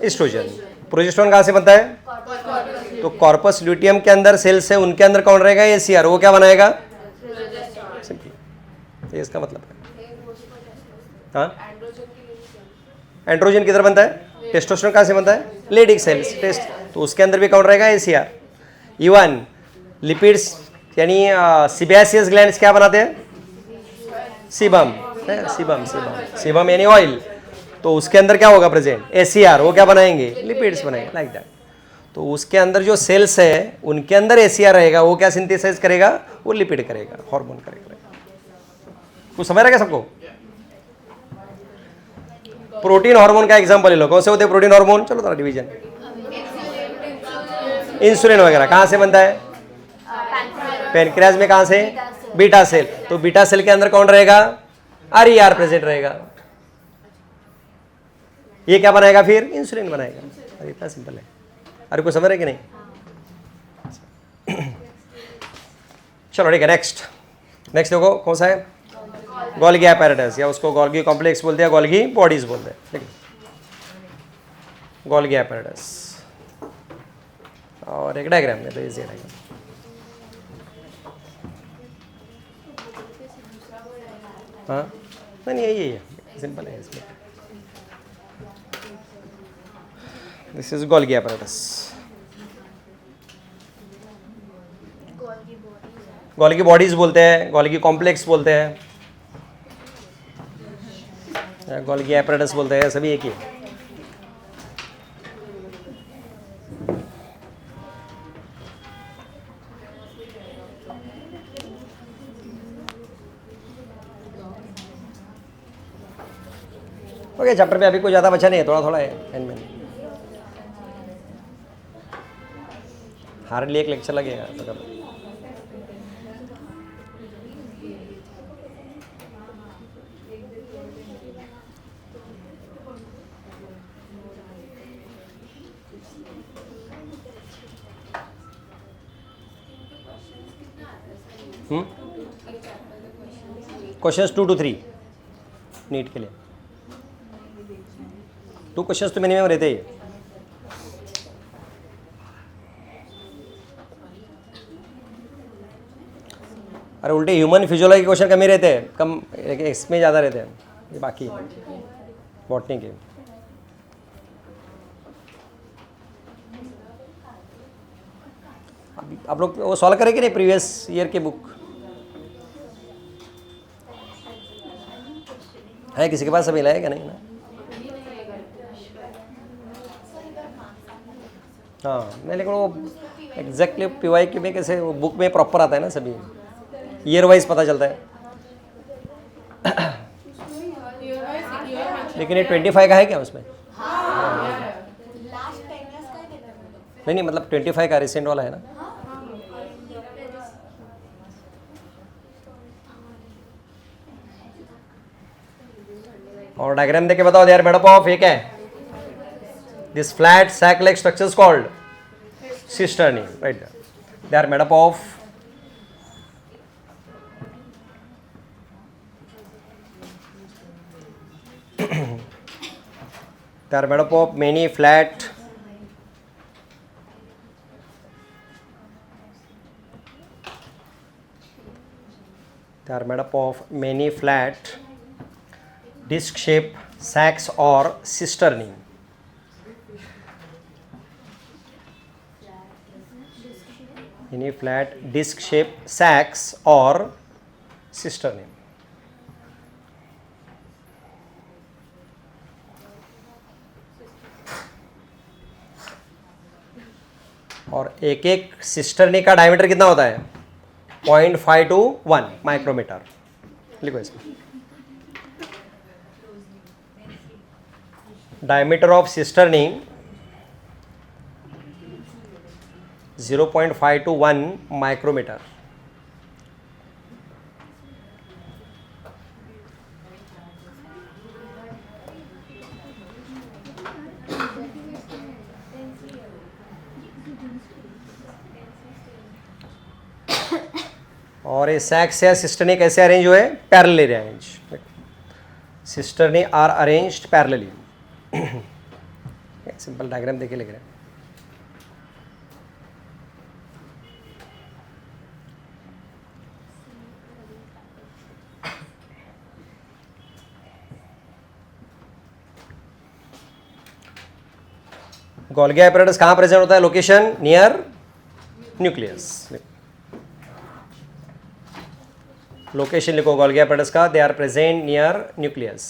एस्ट्रोजन। प्रोजेस्टेरोन कहाँ से बनता है? तो कॉर्पस ल्यूटियम के अंदर सेल्स है, उनके अंदर कौन रहेगा? ACR। वो क्या बनाएगा? सिंपल, ये इसका मतलब है। हाँ, एंड्रोजन किधर बनता है? टेस्टोस्टेरोन कहाँ से बनता है? लीडिक सेल्स टेस्ट। तो उसके अंदर भी कौन रहेगा? ACR। इवन लिपिड्स यानी सिबेसियस ग्लैंड्स क्या बनाते हैं? सीबम। सीबम सीबम सीबम यानी ऑयल। तो उसके अंदर क्या होगा प्रेजेंट? ACR। वो क्या बनाएंगे? लिपिड्स बनाएंगे, लाइक दैट। तो उसके अंदर जो सेल्स है उनके अंदर ACR रहेगा, वो क्या सिंथेसाइज करेगा? वो लिपिड करेगा, हार्मोन करेगा। कुछ समझ रहा है सबको? प्रोटीन हार्मोन का एग्जांपल ले लो। कौन से होते हैं प्रोटीन हार्मोन? चलो थोड़ा डिवीजन। इंसुलिन वगैरह कहाँ से बनता है? पैनक्रियाज में। कहाँ से? Beta cell. तो बीटा सेल के अंदर कौन रहेगा? RER प्रेजेंट रहेगा। ये क्या बनाएगा फिर? इंसुलिन बनाएगा। अरे इतना सिंपल है। अरे कुछ समझ रहे कि नहीं? चलो ठीक है, नेक्स्ट देखो कौन सा है? गोल्गी apparatus, या उसको गोल्गी कॉम्प्लेक्स बोलते हैं, गोल्गी बॉडीज बोलते हैं। ठीक है, गोल्गी apparatus। और एक डायग्राम में तो इजी डायग्राम। हाँ नहीं यही है, सिंपल है इसमें। This is Golgi apparatus। Golgi bodies बोलते हैं, गोल्गी कॉम्प्लेक्स बोलते हैं, गोल्गी apparatus बोलते हैं, सभी एक ही है। ओके, चैप्टर पे अभी कोई ज़्यादा बचा नहीं है, थोड़ा थोड़ा है एंड में। हार्डली एक लेक्चर लगेगा तो करो। क्वेश्चंस 2 to 3 नीट के लिए। 2 क्वेश्चंस तो मिनिमम रहते ही। अरे उल्टे ह्यूमन फिजियोलॉजी के क्वेश्चन कम ही रहते हैं, कम इसमें ज़्यादा रहते हैं, ये बाकी बॉटनी के। आप लोग वो सॉल्व करेंगे नहीं प्रीवियस ईयर की बुक है किसी के पास? अभी लाया क्या? नहीं ना? हाँ नहीं, लेकिन वो एग्जैक्टली PYQ में कैसे वो बुक में प्रॉपर आता है ना, सभी ईयर वाइज पता चलता है। लेकिन ये 25 का है क्या उसमें? नहीं मतलब 25 का रिसेंट वाला है ना। और डायग्राम देके बताओ। They are made up of, एक है this flat sac like structures called cisternae, right? They are made up of many flat disc shaped sacs or cisternae. Many flat disc shaped sacs or cisternae. और एक एक cisternae का diameter कितना होता है? 0.5 to 1 micrometer. लिखो इसमें, diameter of cisternae 0.5 to 1 micrometer. और ये सैक्स या सिस्टर्नी कैसे अरेंज हुए? Parallelly arrange. Cisternae are arranged parallelly. Simple diagram देखिए लिख रहे हैं। गोल्गी एपरेटस कहाँ प्रेजेंट होता है? Location near nucleus. लोकेशन लिखो गोल्गी एपरेटस का, they are present near nucleus.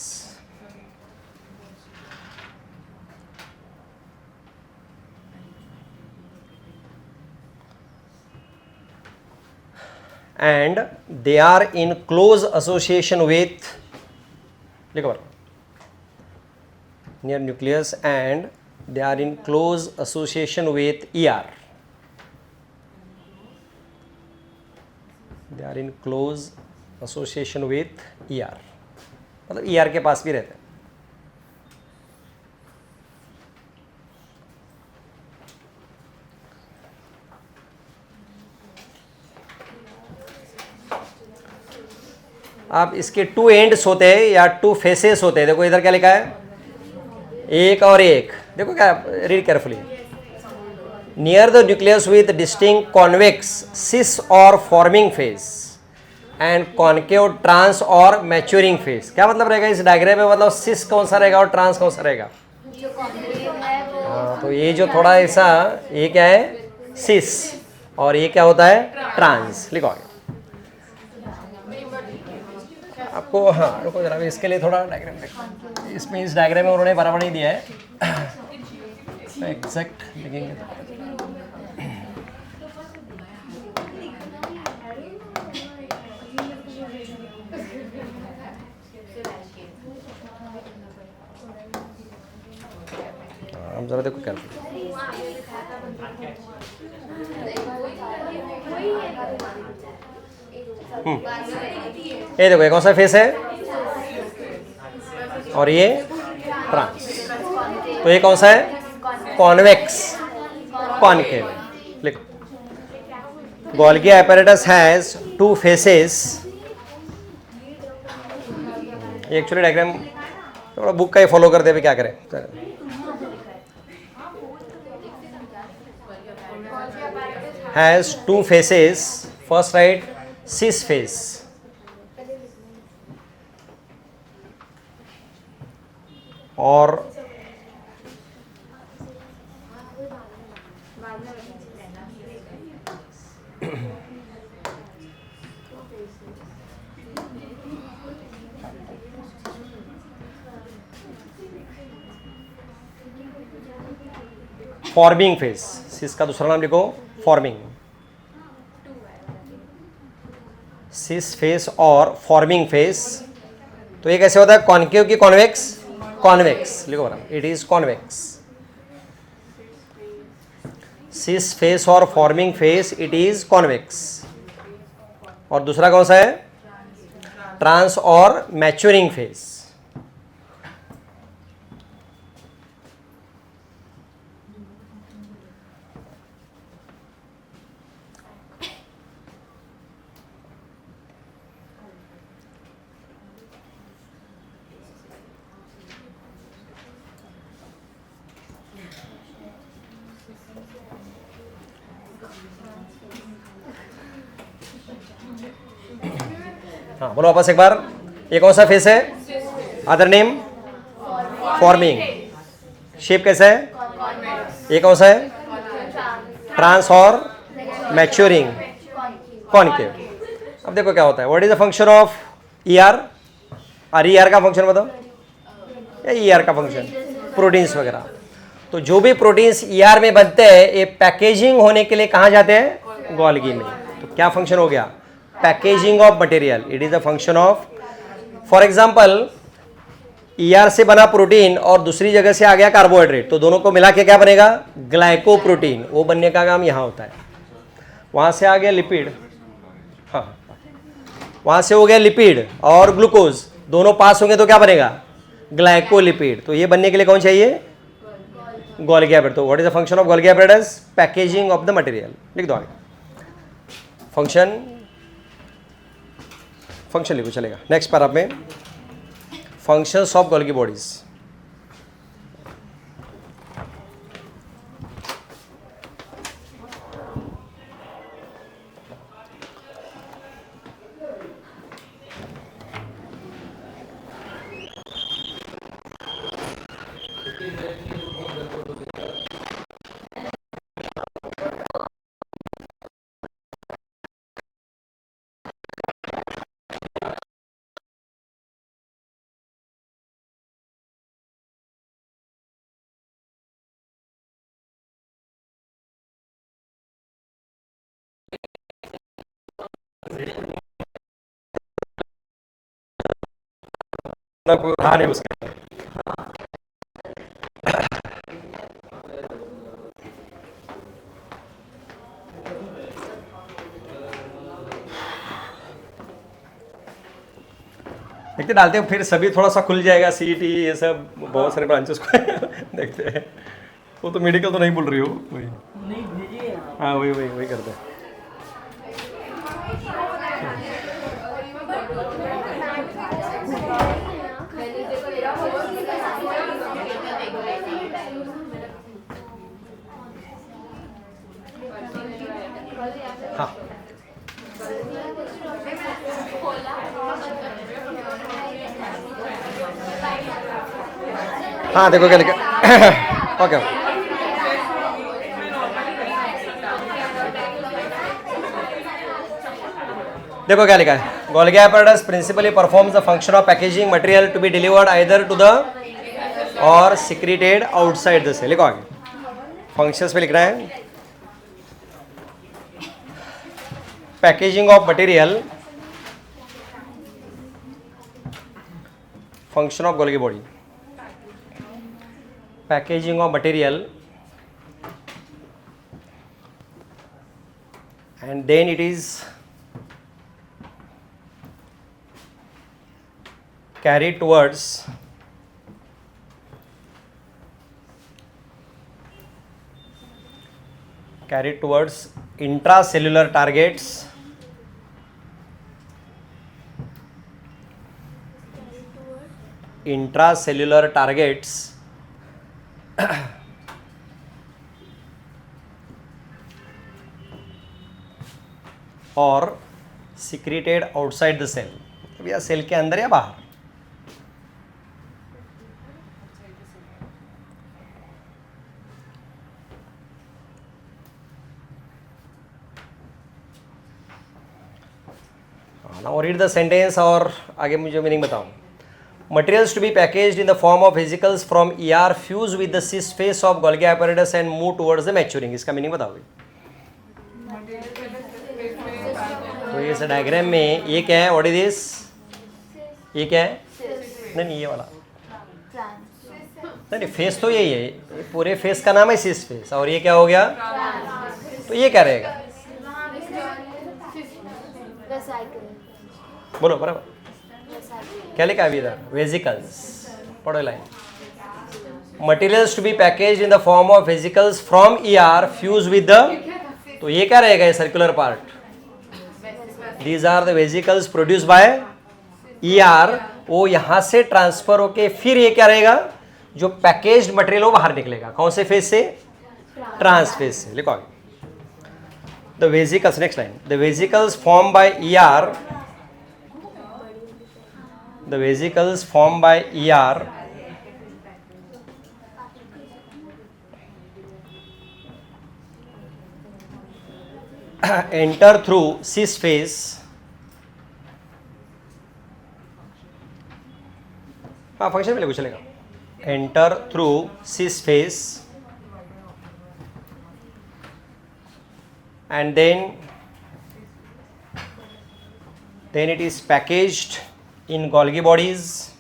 And they are in close association with, लिखो near nucleus and they are in close association with ER. They are in close association with ER, मतलब ER के पास भी रहते हैं। अब इसके 2 ends होते हैं या 2 फेसेस होते हैं। देखो इधर क्या लिखा है? एक और एक। देखो क्या, read carefully. Near the nucleus with distinct convex cis or forming phase and concave trans or maturing phase. क्या मतलब रहेगा इस डायग्राम में? मतलब सिस कौन सा रहेगा और ट्रांस कौन सा रहेगा? हाँ, तो ये जो थोड़ा ऐसा, ये क्या है? सिस, और ये क्या होता है? ट्रांस। लिखो आगे आपको। हाँ रुको जरा, इसके लिए थोड़ा डायग्राम देखो। इसमें इस डायग्राम में उन्होंने बराबर नहीं दिया है, एग्जैक्ट लिखेंगे। हम जरा देखो क्या ये देखो, ये कौन सा फेस है? और ये ट्रांस। तो ये कौन सा है? Convex, concave. लिखो Golgi apparatus has 2 faces. Actually diagram थोड़ा बुक का ही फॉलो करते हुए क्या करें। Has 2 faces. First write cis face, or forming face. Cis का दूसरा नाम लिखो forming. Cis face or forming face. तो ये कैसे होता है? कॉन्केव की कॉन्वेक्स? कॉन्वेक्स। लिखो बराबर, it is convex. Cis face or forming face, it is convex. और दूसरा कौन सा है? Trans or maturing face. हाँ बोलो वापस एक बार। ये कौन सा फेस है? Other name forming. शेप कैसा है? ये कौन सा है? Trans or maturing, concave. अब देखो क्या होता है। What is the function of ER? और ईआर का फंक्शन बताओ, या ईआर का फंक्शन? प्रोटीन्स वगैरह। तो जो भी प्रोटीन्स ईआर में बनते हैं ये पैकेजिंग होने के लिए कहाँ जाते हैं? गोल्गी में। तो क्या फंक्शन हो गया? Packaging of material. It is a function of, for example ER से बना प्रोटीन और दूसरी जगह से आ गया कार्बोहाइड्रेट, तो दोनों को मिला के क्या बनेगा? ग्लाइकोप्रोटीन। वो बनने का काम यहाँ होता है। वहाँ से आ गया लिपिड, हाँ वहाँ से हो गया लिपिड और ग्लूकोज, दोनों पास होंगे तो क्या बनेगा? ग्लाइकोलिपिड। तो ये बनने के लिए कौन चाहिए? Golgi apparatus. तो what is the function of Golgi apparatus? Packaging of the material. लिख दो आगे फंक्शन लिखो, चलेगा। नेक्स्ट पैराग्राफ में फंक्शंस ऑफ गोल्गी बॉडीज। हाँ नहीं उसका देखते डालते हैं, फिर सभी थोड़ा सा खुल जाएगा। सीईटी ये सब बहुत सारे ब्रांचेस को देखते हैं। वो तो मेडिकल तो नहीं बोल रही हो? वही नहीं भेजिए। हाँ वही वही वही करते हैं। हाँ हाँ देखो क्या लिखा। ओके देखो क्या लिखा है। Golgi apparatus principally performs the function of packaging material to be delivered either to the or secreted outside the cell. लिखो आगे फंक्शंस पे लिख रहा है। Packaging of material, function of Golgi body. Packaging of material, and then it is carried towards intracellular targets और secreted outside the cell, या cell के अंदर या बाहर। Now read the sentence और आगे मुझे मीनिंग बताओ। Materials to be packaged in the form of vesicles from ER fuse with the cis face of Golgi apparatus and move towards the maturing। इसका मीनिंग बताओगे। तो ये डायग्राम में ये क्या है? What is this? ये क्या है? नहीं ये वाला नहीं फेस तो यही है, पूरे फेस का नाम है सिस फेस। और ये क्या हो गया? तो ये क्या रहेगा? बोलो बराबर क्या लिखा है इधर? वेजिकल्स। पढ़ो line. Materials to be packaged in the form of vesicles from ER fuse with the, तो ये क्या रहेगा? ये circular part. These are the vesicles produce by ER. वो यहां से ट्रांसफर होके फिर ये क्या रहेगा? जो पैकेज्ड मटेरियल वो बाहर निकलेगा। कौन से फेज से? ट्रांस फेज से। लिखो आगे। The vesicles, next line. The vesicles form by ER, the vesicles formed by ER enter through cis phase हाँ फंक्शन में लगो चलेगा। enter through cis phase and then it is packaged in Golgi bodies,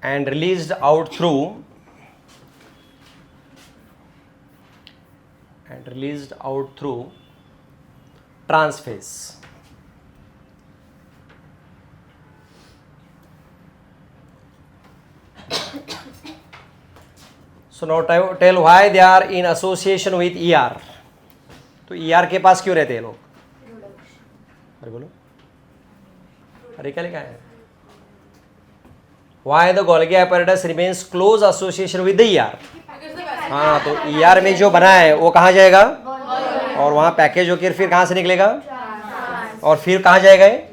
and released out through transphase. So now tell why they are in association with ER. तो ER के पास क्यों रहते हैं लोग? अरे बोलो, अरे क्या लिखा है? Why the Golgi apparatus remains close association with the ER? हाँ, तो ER में जो बना है वो कहाँ जाएगा? और वहाँ पैकेज होकर फिर कहाँ से निकलेगा? और फिर कहाँ जाएगा ये?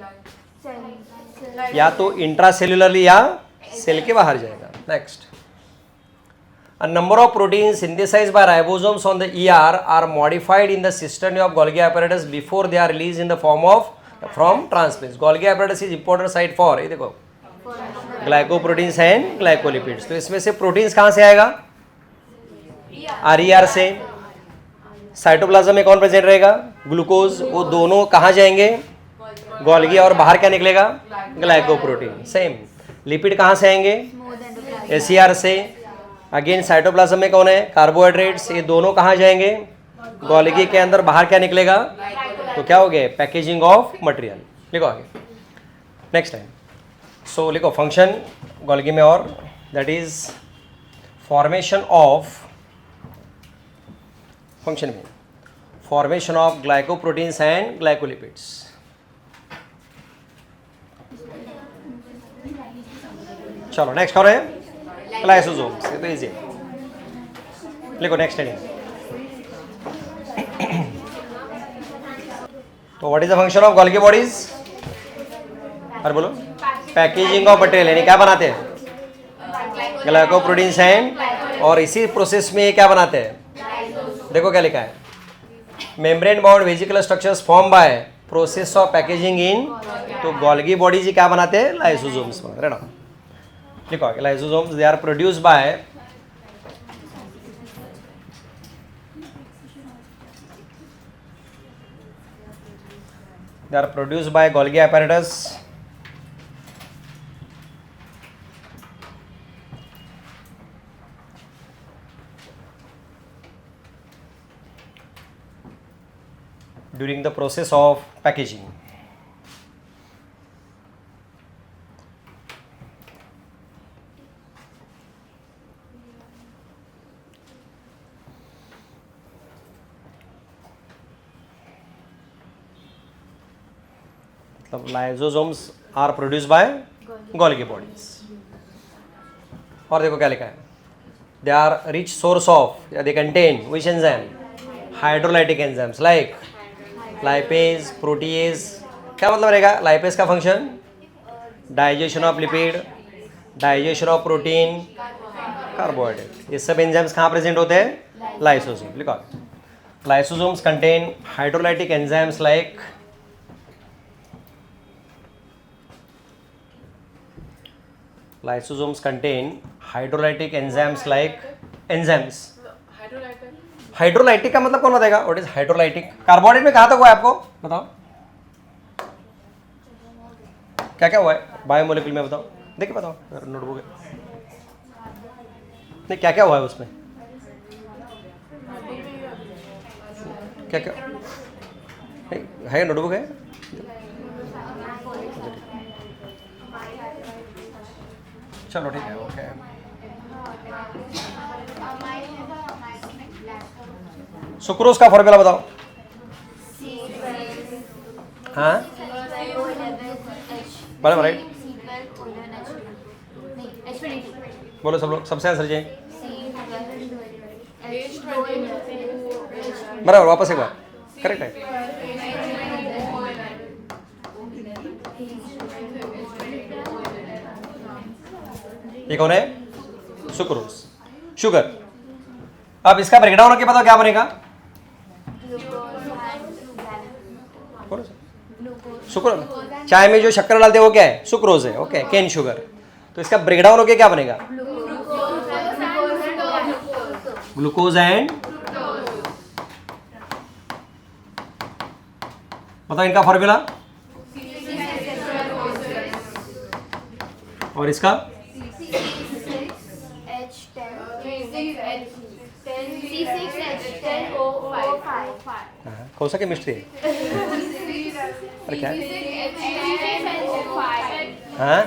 या तो इंट्रासेल्युलरली या सेल के बाहर जाएगा. Next, a number of proteins synthesized by ribosomes on the ER are modified in the cisternae of Golgi apparatus before they are released in the form of from transphase. Golgi apparatus is important site for, ये देखो, glycoproteins and glycolipids. तो इसमें से proteins कहाँ से आएगा? RER से. Cytoplasm में कौन प्रेजेंट रहेगा? ग्लूकोज. वो दोनों कहाँ जाएंगे? गोल्गी. और बाहर क्या निकलेगा? ग्लाइकोप्रोटीन. सेम. लिपिड कहाँ से आएंगे? SER से. अगेन साइटोप्लाज्म में कौन है? कार्बोहाइड्रेट्स. ये दोनों कहाँ जाएंगे? गोल्गी के अंदर. बाहर क्या निकलेगा? तो क्या हो गया? Packaging of material. लिखो आगे. Next time. सो लिखो फंक्शन गोल्गी में, और that is formation of glycoproteins and glycolipids. चलो नेक्स्ट कौन है? लाइसोसोम्स. ये तो इजी है. लिखो नेक्स्ट हेडिंग. तो what is the function of Golgi bodies? अरे बोलो. पैकेजिंग ऑफ मटेरियल, यानी क्या बनाते हैं? Glycoproteins and. और इसी प्रोसेस में क्या बनाते हैं? देखो क्या लिखा है. Membrane bound vesicular structures form by process of packaging in. तो गोल्गी बॉडीज क्या बनाते हैं? लाइसोसोम्स. लिखो आगे. Lysosomes they are produced by Golgi apparatus during the process of packaging. मतलब lysosomes are produce by Golgi bodies. और देखो क्या लिखा है. They are rich source of, they contain which enzyme? Hydrolytic enzymes like lipase, protease. क्या मतलब रहेगा? Lipase का function digestion of lipid, digestion of protein, carbohydrate. ये सब एंजाइम्स कहाँ प्रेजेंट होते हैं? लाइसोसोम. लिखो. Lysosomes contain hydrolytic enzymes like Lysosomes contain hydrolytic enzymes like enzymes. Hydrolytic का मतलब कौन बताएगा? What is hydrolytic? कार्बोहाइड्रेट में कहाँ तक हुआ है आपको बताओ? क्या क्या हुआ है बायोमोलिक्यूल में? बताओ. देखिए बताओ नोटबुक है. नहीं, क्या क्या हुआ है उसमें? क्या क्या है? नोटबुक है. चलो ठीक है. ओके. सुक्रोज का फॉर्मूला बताओ. हाँ बराबर राइट. बोलो सब लोग, सबसे आंसर चाहिए. बराबर. वापस एक बार. करेक्ट है. ये कौन है? Sucrose, sugar. अब इसका ब्रेकडाउन होके बताओ क्या बनेगा? सुक्रोज, चाय में जो शक्कर डालते हैं वो क्या है? सुक्रोज है, ओके, केन शुगर। तो इसका ब्रेकडाउन होके क्या बनेगा? ग्लूकोज एंड, बताओ इनका फॉर्मूला और इसका कौन सा केमिस्ट्री है? अरे क्या है? हाँ?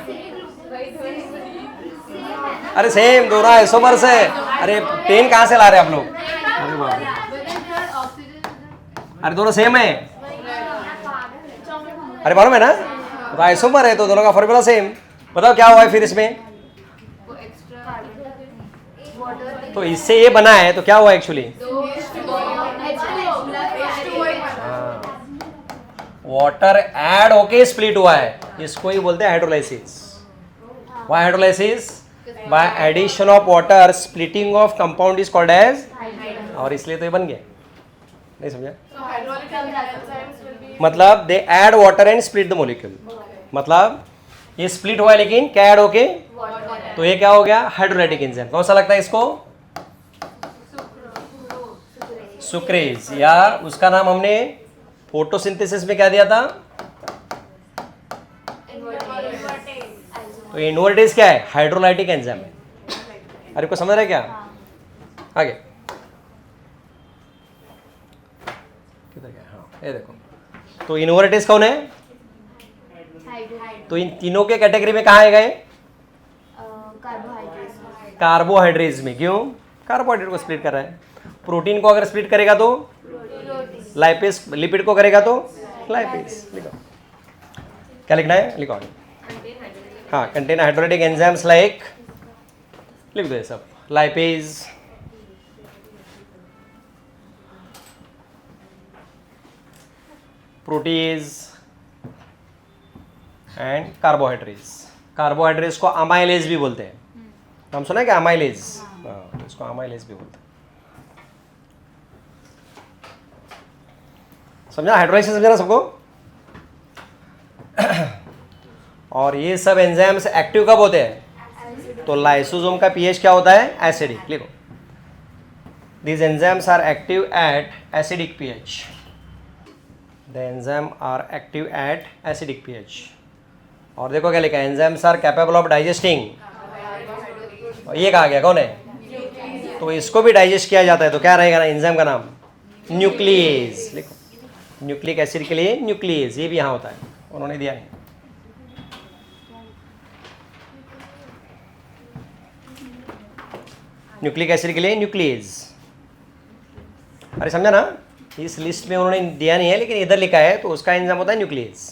अरे सेम दोनों आइसोमर से। अरे पेन कहाँ से ला रहे हैं आप लोग? अरे बाप, अरे दोनों सेम है। अरे मालूम है ना, तो आइसोमर है तो दोनों का फॉर्मूला सेम। बताओ क्या हुआ है फिर इसमें? तो इससे ये बना है तो क्या हुआ एक्चुअली? वाटर ऐड होके स्प्लिट हुआ है, इसको ही बोलते हैं hydrolysis. Why hydrolysis? By addition of water splitting of compound is called as, और इसलिए तो ये बन गया। नहीं समझा? मतलब they add water and split the molecule, मतलब ये स्प्लिट हुआ है लेकिन क्या ऐड होके, तो ये क्या हो गया? Hydrolytic enzyme. कौन सा लगता है इसको? सुक्रेज, या उसका नाम हमने फोटोसिंथेसिस में क्या दिया था? तो इन्वर्टेज क्या है? हाइड्रोलाइटिक एंजाइम है। अरे को समझ रहे क्या? आगे किधर गया? हाँ ये देखो, तो इन्वर्टेज कौन है? तो इन तीनों के कैटेगरी में कहाँ गए? कार्बोहाइड्रेट्स में। क्यों? कार्बोहाइड्रेट को स्प्लिट कर रहा है। प्रोटीन को अगर स्प्लिट करेगा तो लाइपेज, लिपिड को करेगा तो लाइपेज। लिखो क्या लिखना है, लिखो। हाँ, कंटेन हाइड्रोलाइटिक एंजाइम्स लाइक, लिख दो ये सब, lipase, proteases and carbohydrates. Carbohydrates को अमाइलेज भी बोलते हैं। हम सुना है क्या? अमाइलेज, हाँ, इसको अमाइलेज भी बोलते हैं। समझा? हाइड्रोलाइसिस समझा ना सबको? और ये सब एंजाइम्स एक्टिव कब होते हैं? तो लाइसोसोम का पीएच क्या होता है? एसिडिक। लिखो, these enzymes are active at acidic pH. The enzyme are active at acidic pH. और देखो क्या लिखा है? Enzymes are capable of digesting. ये कहा गया, कौन है? तो इसको भी डाइजेस्ट किया जाता है, तो क्या रहेगा ना एंजाइम का नाम? न्यूक्लियेज। लिखो, न्यूक्लिक एसिड के लिए न्यूक्लियेज, ये भी यहाँ होता है, उन्होंने दिया नहीं। न्यूक्लिक एसिड के लिए न्यूक्लियेज। अरे समझा ना? इस लिस्ट में उन्होंने दिया नहीं है लेकिन इधर लिखा है, तो उसका एंजाइम होता है न्यूक्लियेज।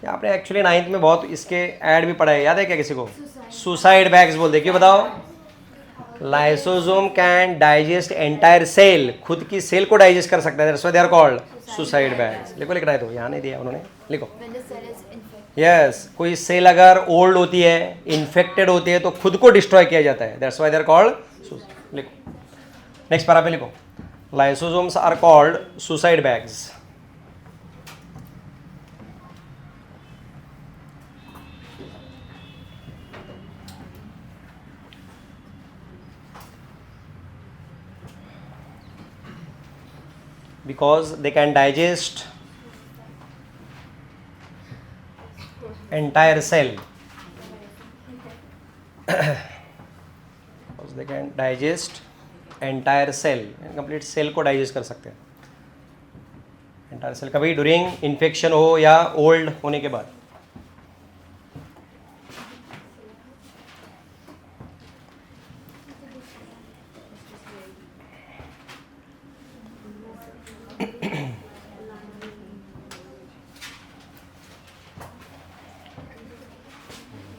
आपने एक्चुअली 9th में बहुत इसके ऐड भी पढ़ा है, याद है क्या किसी को? सुसाइड बैग्स बोलते, क्यों बताओ? Lysosome can digest entire cell, खुद की सेल को डाइजेस्ट कर सकता है, that's why they are called suicide bags. लिखो, लिखना है तो यहाँ नहीं दिया उन्होंने, लिखो। यस, कोई सेल अगर ओल्ड होती है, इन्फेक्टेड होती है, तो खुद को डिस्ट्रॉय किया जाता है, that's why they are called. लिखो, नेक्स्ट पैरा पे लिखो, lysosomes are called suicide bags. Because they can digest entire cell. Because they can digest entire cell, complete cell को digest कर सकते हैं, entire cell, कभी during infection हो या old होने के बाद।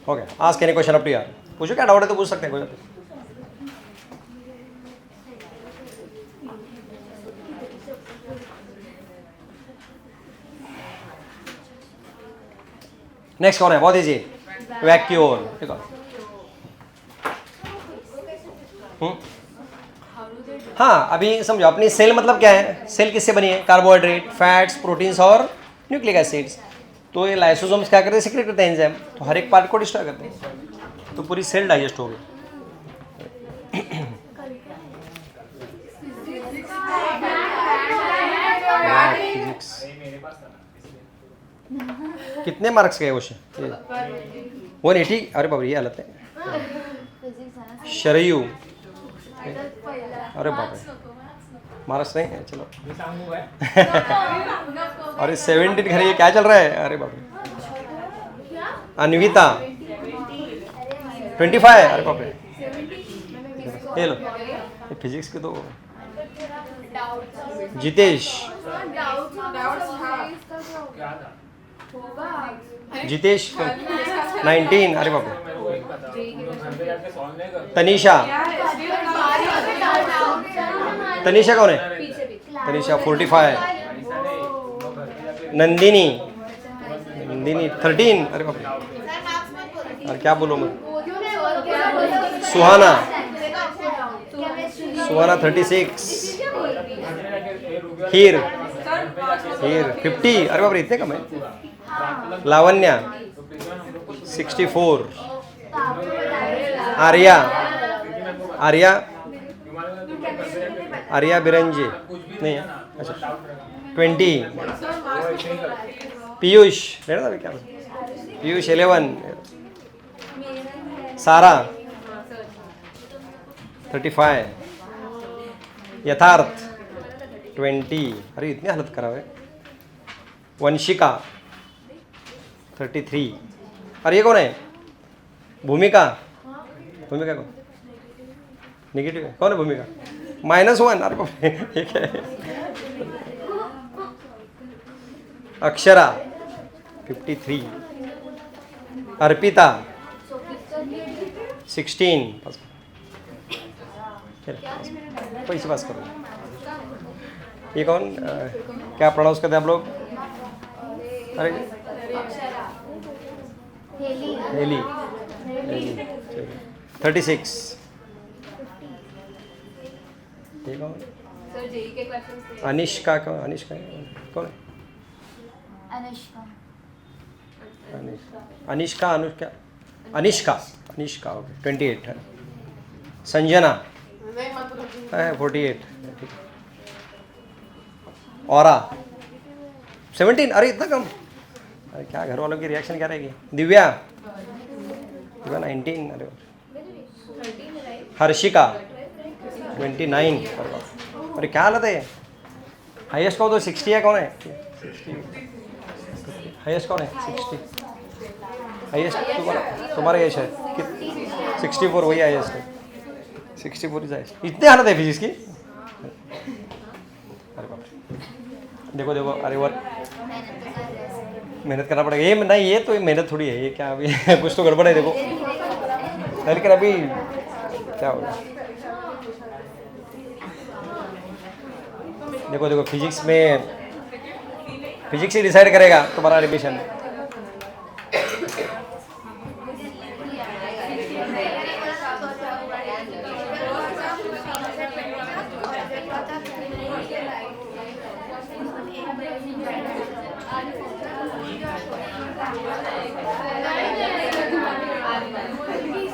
Okay, ask any question up to यार, पूछो क्या डाउट है तो पूछ सकते हैं कोई। नेक्स्ट कौन है? बहुत इजी। वैक्यूल। देखो हाँ, अभी समझो अपनी सेल मतलब क्या है, सेल किससे बनी है, कार्बोहाइड्रेट, फैट्स, प्रोटीन्स और न्यूक्लिक एसिड्स। तो ये लाइसोसोम्स क्या करते हैं, सिक्रेट करते हैं एंजाइम, तो हर एक पार्ट को डिस्ट्रॉय करते हैं, तो पूरी सेल डाइजेस्ट हो गई। फिजिक्स कितने मार्क्स गए क्वेश्चन? 180। अरे बाबा ये हालत है। शरयू, अरे बाप रे, मार्क्स नहीं है, चलो। अरे 17 खरे, ये क्या चल रहा है? अरे बाप रे। अन्विता 25। अरे बाप रे, ये लो, ये फिजिक्स के तो। जितेश, जितेश 19। अरे बाप रे। तनीषा, तनीषा कौन है? तनीषा 45। नंदिनी, नंदिनी 13। अरे बाप रे, और क्या बोलूँ मैं। सुहाना, सुहाना 36। हीर, हीर 50। अरे बाप रे, इतने कम है। लावण्या 64। आर्या, आर्या, आर्या बिरंजे नहीं है, अच्छा 20। पीयूष, रहना था क्या, पीयूष 11। सारा 35। यथार्थ 20। अरे इतनी हालत खराब है। वंशिका 33। अरे ये कौन है? भूमिका, भूमिका कौन? नेगेटिव है, कौन है भूमिका? -1। अरे बाप रे, ये क्या है? अक्षरा 53। अर्पिता 16। पैसे पास करो। ये कौन, क्या प्रोनाउंस करते हैं आप लोग? अरे हेली, 36। ये कौन? अनिष्का, कौन? अनिष्का कौन है? अनिष्का, अनुष्का, अनिष्का, अनिष्का ओके 28 है। संजना 48। औरा 17। अरे इतना कम, अरे क्या घर वालों की रिएक्शन क्या रहेगी? दिव्या, दिव्या 19। अरे हर्षिका 29। अरे क्या हालत है? हाईएस्ट कौन? तो 60 है, कौन है? 60 हाईएस्ट कौन है? 60 हाईएस्ट तुम्हारा ये है 64, वही हाईएस्ट है। 64 इज हाईएस्ट। इतने हालत है फिजिक्स की। अरे बाप रे, देखो देखो, अरे वर्क मेहनत करना पड़ेगा। ये नहीं, ये तो मेहनत थोड़ी है, ये क्या अभी कुछ तो गड़बड़ है। देखो लेकिन अभी क्या होगा, देखो देखो फिजिक्स में, फिजिक्स ही डिसाइड करेगा तुम्हारा एडमिशन।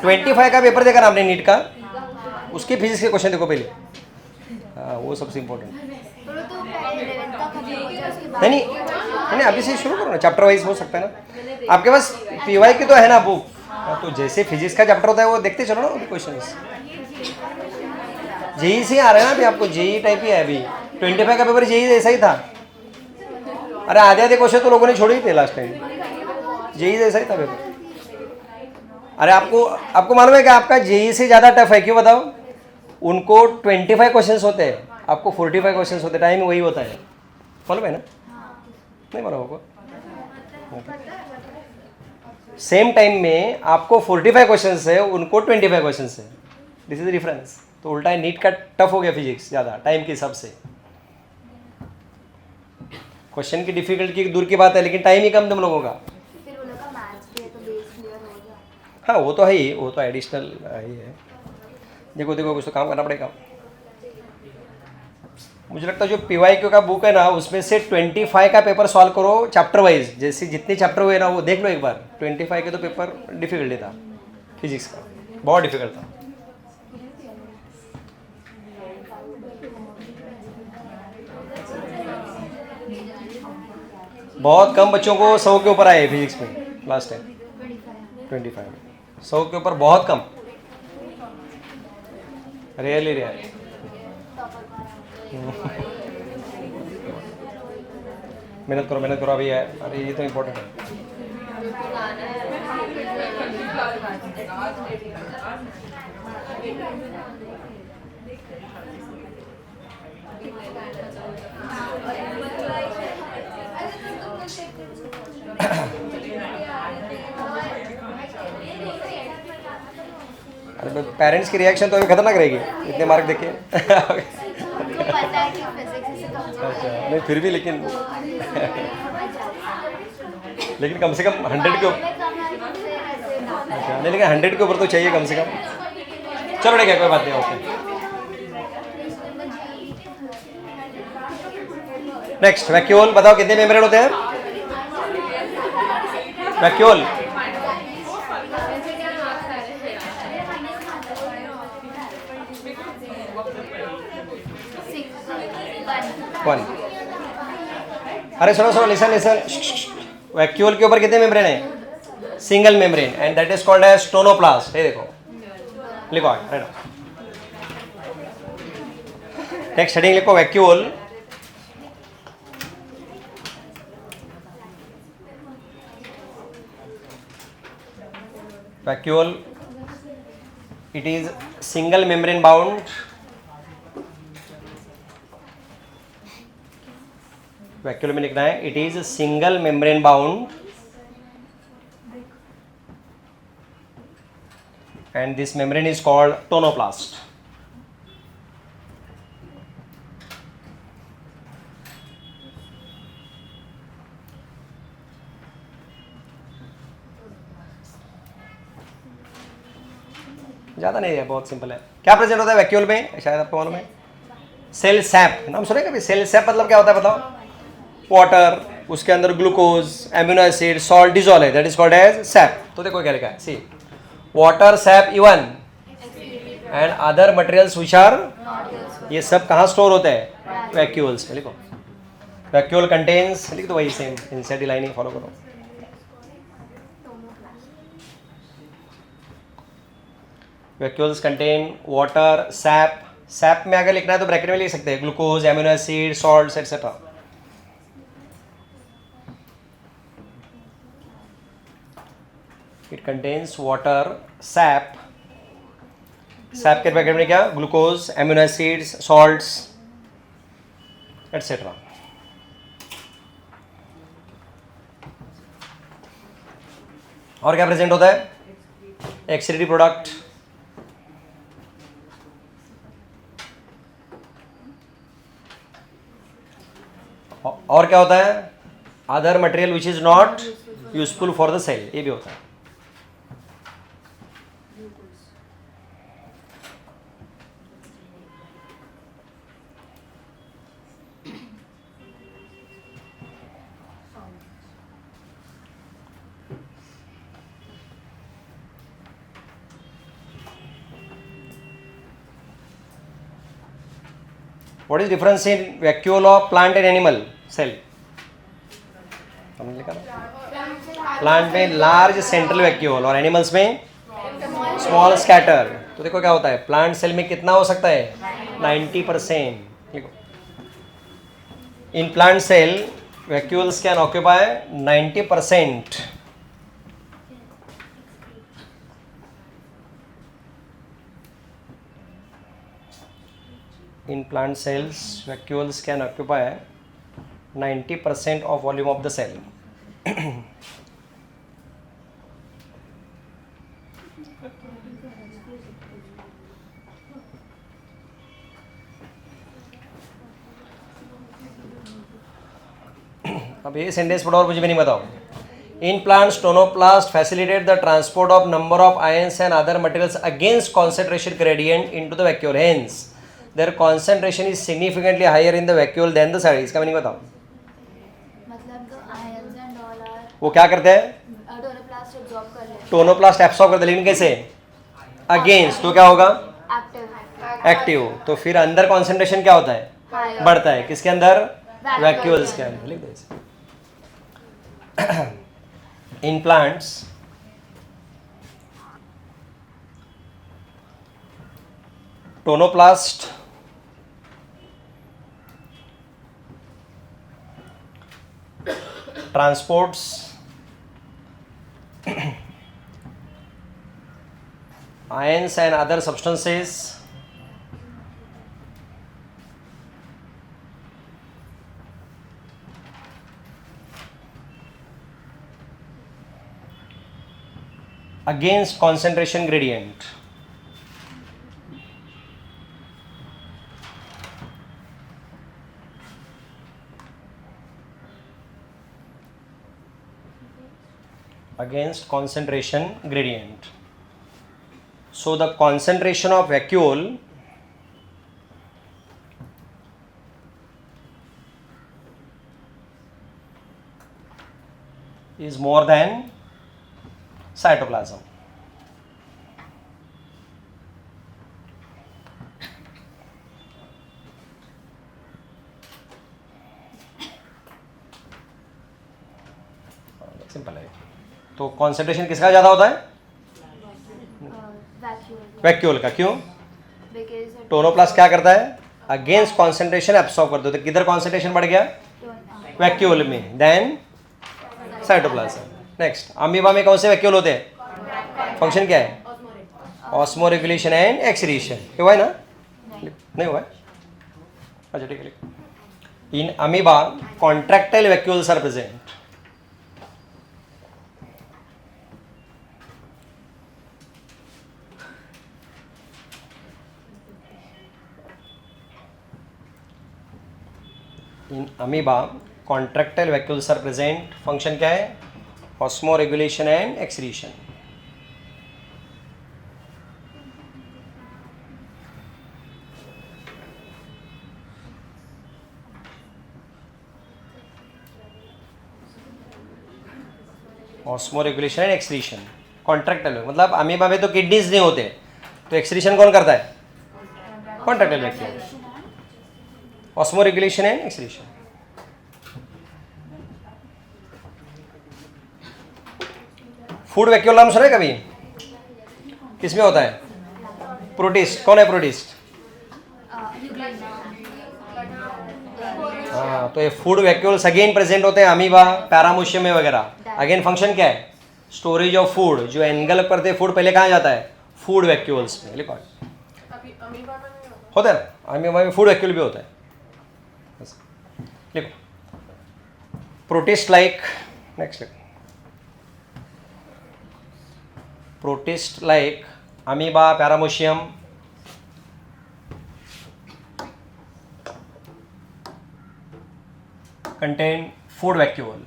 ट्वेंटी 25 का पेपर देखा ना आपने नीट का, उसके फिजिक्स के क्वेश्चन देखो पहले। हाँ वो सबसे इम्पोर्टेंट। नहीं नहीं, अभी से शुरू करो ना, चैप्टर वाइज हो सकता है ना। आपके पास पीवाई की तो है ना बुक, तो जैसे फिजिक्स का चैप्टर होता है वो देखते चलो ना क्वेश्चन। जेई से आ रहे हैं ना अभी, आपको जेई टाइप ही है अभी। 25 का पेपर जेई जैसा ही था। अरे आधे आधे क्वेश्चन तो लोगों ने छोड़े ही थे लास्ट टाइम, जेई जैसा ही था पेपर। अरे आपको मालूम है कि आपका जेई से ज़्यादा टफ है, क्यों बताओ? उनको 25 क्वेश्चंस होते हैं, आपको 45 क्वेश्चंस होते हैं, टाइम वही होता है। मालूम है ना? नहीं मालूम आपको? सेम टाइम में आपको 45 क्वेश्चंस है, उनको 25 क्वेश्चंस है। This is difference. तो उल्टा है, नीट का टफ हो गया फिजिक्स ज़्यादा टाइम के हिसाब से। क्वेश्चन की डिफिकल्टी दूर की बात है, लेकिन टाइम ही कम तुम लोगों का। हाँ वो तो है ही, वो तो एडिशनल ही है। देखो देखो कुछ तो काम करना पड़ेगा। मुझे लगता है जो PYQ का बुक है ना उसमें से 25 का पेपर सॉल्व करो चैप्टर वाइज, जैसे जितने चैप्टर हुए ना वो देख लो एक बार। 25 के तो पेपर डिफिकल्टी था फिजिक्स का, बहुत डिफिकल्ट था। बहुत कम बच्चों को 100 के ऊपर आए फिजिक्स में लास्ट टाइम, 25 में 100 के ऊपर बहुत कम, रियली रियल। मेहनत करो अभी है, अरे ये तो इम्पोर्टेंट है। अरे पेरेंट्स की रिएक्शन तो अभी खतरनाक रहेगी इतने मार्क देखे। उनको पता है कि फिजिक्स से कमजोर अच्छा है। नहीं फिर भी लेकिन लेकिन कम से कम 100 के ऊपर। अच्छा नहीं लेकिन 100 के ऊपर तो चाहिए कम से कम। चलो ठीक है कोई बात नहीं, ओके। नेक्स्ट वैक्यूल, बताओ कितने मेम्ब्रेन होते हैं वैक्यूल? वन। अरे सुनो सुनो, लिसन लिसन। वैक्यूल के ऊपर कितने मेम्ब्रेन है? Single membrane, and that is called as tonoplast. ये देखो लिखो राइट। नेक्स्ट हेडिंग लिखो vacuole. Vacuole, it is single membrane bound, vacuole में लिखना है it is single membrane bound and this membrane is called tonoplast. ज़्यादा नहीं है, बहुत सिंपल है। क्या प्रेजेंट होता है वैक्यूल में, शायद आपको मालूम है? सेल सैप, नाम सुने कभी? सेल सैप मतलब क्या होता है बताओ? वाटर, उसके अंदर glucose, amino acid, salt dissolve है, that is called as sap. तो देखो क्या लिखा है, see water, sap even and other materials which are, ये सब कहाँ स्टोर होते हैं? वैक्यूल्स में। लिखो वैक्यूल कंटेन्स, लिख दो वही सेम इनसाइड लाइनिंग फॉलो करो। Vacuoles contain water, SAP. SAP में अगर लिखना है तो ब्रैकेट में लिख सकते हैं glucose, amino acid, salts etcetera. It contains water, SAP. SAP के ब्रैकेट में क्या? Glucose, amino acids, salts etcetera. और क्या प्रेजेंट होता है? एक्सरेडी प्रोडक्ट, और क्या होता है? Other material which is not useful for the cell, ये भी होता है। What is difference in vacuole of plant and animal cell? हमने लिखा ना, प्लांट में लार्ज सेंट्रल वैक्यूल और एनिमल्स में स्मॉल स्कैटर। तो देखो क्या होता है, प्लांट सेल में कितना हो सकता है? 90%। देखो in plant cell vacuoles can occupy 90%। In plant cells, vacuoles can occupy 90% of volume of the cell. अब ये सेंटेंस पढ़ो और मुझे भी नहीं बताओ। In plants, tonoplast facilitate the transport of number of ions and other materials against concentration gradient into the vacuole. Hence, their concentration is significantly higher in the vacuole than the side. इसका meaning बताओ. मतलब the ions and all are वो क्या करते हैं? Tonoplast absorb कर लेते tonoplast absorb करते हैं, लेकिन कैसे? अगेंस्ट. तो क्या होगा? हैं एक्टिव एक्टिव. तो फिर अंदर कॉन्सेंट्रेशन क्या होता है? बढ़ता है. किसके अंदर? वैक्यूल्स के अंदर. लिख दो इसे. In plants, tonoplast transports ions and other substances against concentration gradient. Against concentration gradient. So the concentration of vacuole is more than cytoplasm. Simple है. तो कॉन्सेंट्रेशन किसका ज़्यादा होता है? वैक्यूल का. क्यों? टोनोप्लास्ट क्या करता है? अगेंस्ट कॉन्सेंट्रेशन एब्सॉर्ब कर दो. तो किधर कॉन्सेंट्रेशन बढ़ गया? वैक्यूल में. Then cytoplasm. नेक्स्ट, अमीबा में कौन से वैक्यूल होते हैं? फंक्शन क्या है? Osmo regulation and excretion. ये हुआ है ना? नहीं हुआ है? अच्छा ठीक है. In amoeba contractile vacuoles are present. In amoeba contractile vacuoles are present. Function क्या है? Osmo regulation and excretion. Osmo regulation and excretion. Contractile मतलब अमीबा में तो किडनीज नहीं होते, तो एक्सक्रीशन कौन करता है? Contractile vacuole. Osmo regulation and excretion. Food vacuole नाम सुना है कभी? किसमें होता है? प्रोटिस्ट. कौन है प्रोटिस्ट? हाँ, तो ये फूड वैक्यूल्स अगेन प्रेजेंट होते हैं अमीबा, पैरामोशियम में वगैरह. अगेन फंक्शन क्या है? Storage of food. जो एनगल्फ करते हैं फूड पहले कहाँ जाता है? फूड वैक्यूल्स में. लिखो होता है. अमीबा में फूड वैक्यूल भी होता है. लिखो प्रोटिस्ट लाइक. नेक्स्ट लिखो protist like amoeba, paramecium contain food vacuole.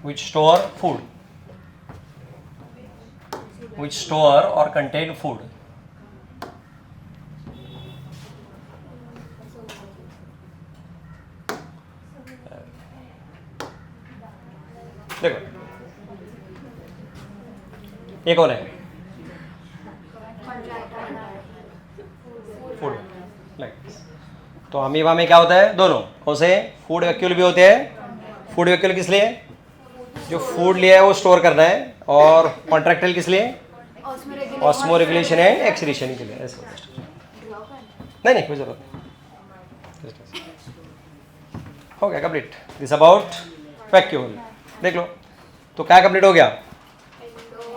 Which store food, which store or contain food. देखो ये कौन है? फूड. लाइक तो अमीबा में क्या होता है? दोनों. कौन से? फूड वैक्यूल भी होते हैं. फूड वैक्यूल किस लिए? जो फूड लिया है वो स्टोर करना है. और कॉन्ट्रैक्टाइल किस लिए? ऑस्मो रेगुलेशन एंड एक्सक्रीशन के लिए. ऐसे नहीं नहीं कोई जरूरत नहीं. हो गया कंप्लीट. This about vacuole. देख लो तो क्या कंप्लीट हो गया?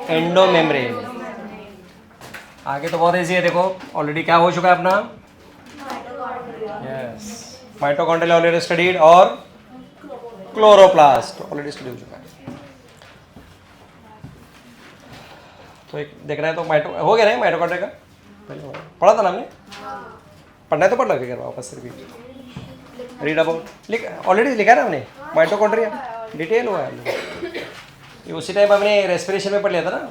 Endo membrane. आगे तो बहुत ईजी है. देखो ऑलरेडी क्या हो चुका है अपना? यस, माइटोकॉन्ड्रियल ऑलरेडी स्टडीड और क्लोरोप्लास्ट ऑलरेडी स्टडी हो चुका है. तो एक देख रहे हैं तो माइटो हो गया ना माइटोकॉन्ड्रिया का. पहले पढ़ा था ना हमने, पढ़ना है तो पढ़ लो, फिर वापस रिपीट। रीड अबाउट ऑलरेडी लिखा है ना हमने, माइटोकॉन्ड्रिया डिटेल हुआ है, ये उसी टाइम हमने रेस्पिरेशन में पढ़ लिया था ना।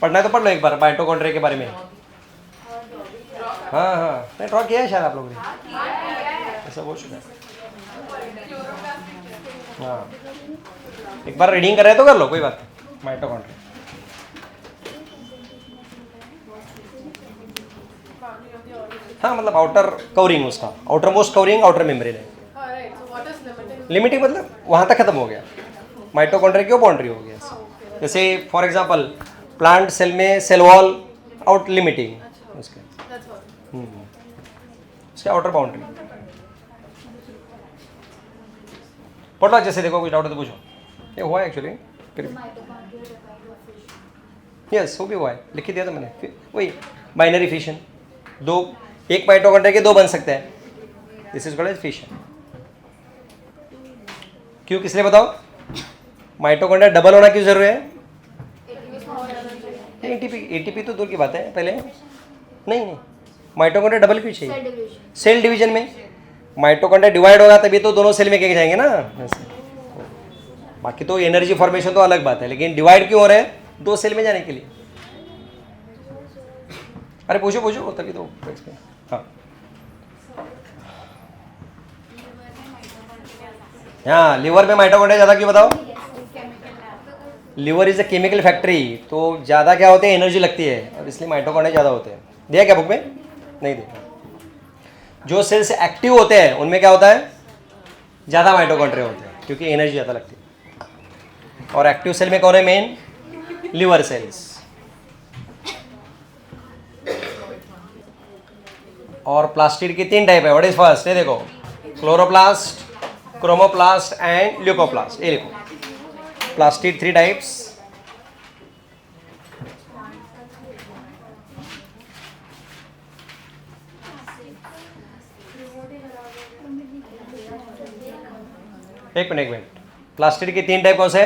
पढ़ना है तो पढ़ लो एक बार माइटोकॉन्ड्रिया के बारे में। हाँ हाँ, नहीं ड्रॉ किया है शायद आप लोगों ने, ऐसा हो चुका है। हाँ, एक बार रीडिंग कर रहे तो कर लो, कोई बात नहीं। माइटोकॉन्ड्रिया हाँ, मतलब आउटर कवरिंग, उसका outer most covering outer membrane है। लिमिटिंग मतलब वहाँ तक खत्म हो गया, माइटोकॉन्ड्रिया क्यों बाउंड्री हो गया। जैसे फॉर एग्जांपल प्लांट सेल में सेल वॉल आउट लिमिटिंग उसके, उसके आउटर बाउंड्री। पढ़ लो, जैसे देखो कोई डाउट है तो पूछो। ये हुआ है एक्चुअली, यस वो भी हुआ है, लिख दिया था मैंने। वही बाइनरी फिशन, दो, एक माइटोकॉन्ड्रिया के दो बन सकते हैं, this is called as fission. क्यों, किस लिए बताओ? माइटोकॉन्ड्रिया डबल होना क्यों जरूरी है? एटीपी, एटीपी तो दूर की बात है, पहले नहीं, माइटोकॉन्ड्रिया डबल क्यों चाहिए? सेल डिवीजन में माइटोकॉन्ड्रिया डिवाइड होगा तभी तो दोनों सेल में के जाएंगे ना, ऐसे। बाकी तो एनर्जी फॉर्मेशन तो अलग बात है, लेकिन डिवाइड क्यों हो रहे हैं? दो सेल में जाने के लिए। अरे पूछो तभी तो। हाँ हाँ, लिवर में माइटोकॉन्ड्रिया ज़्यादा क्यों बताओ? Liver is a chemical factory, तो ज़्यादा क्या होते हैं, एनर्जी लगती है, और इसलिए माइटोकॉन्ड्रिया ज़्यादा होते हैं। दिया क्या बुक में? नहीं दिया। जो सेल्स एक्टिव होते हैं उनमें क्या होता है, ज़्यादा माइटोकॉन्ड्रिया होते हैं, क्योंकि एनर्जी ज़्यादा लगती है। और एक्टिव सेल में कौन है मेन? Liver cells. और प्लास्टिड की 3 टाइप है। What is first? ये देखो, क्लोरोप्लास्ट, क्रोमोप्लास्ट एंड ल्यूकोप्लास्ट। ये देखो प्लास्टिड 3 टाइप्स। एक मिनट, प्लास्टिड के 3 टाइप कौन से?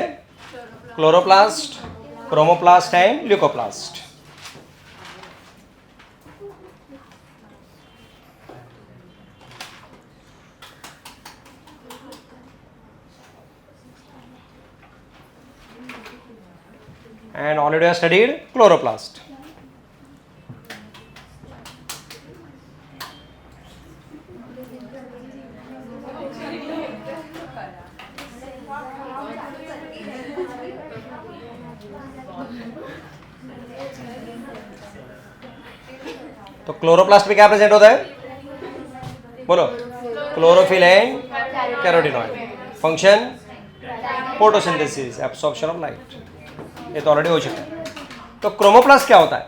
Chloroplast, chromoplast and leucoplast. And already I studied chloroplast. तो क्लोरोप्लास्ट में क्या प्रेजेंट होता है? बोलो। Chlorophyll and carotenoid. Function photosynthesis, absorption of light. ये तो ऑलरेडी हो चुका है। तो क्रोमोप्लास्ट क्या होता है?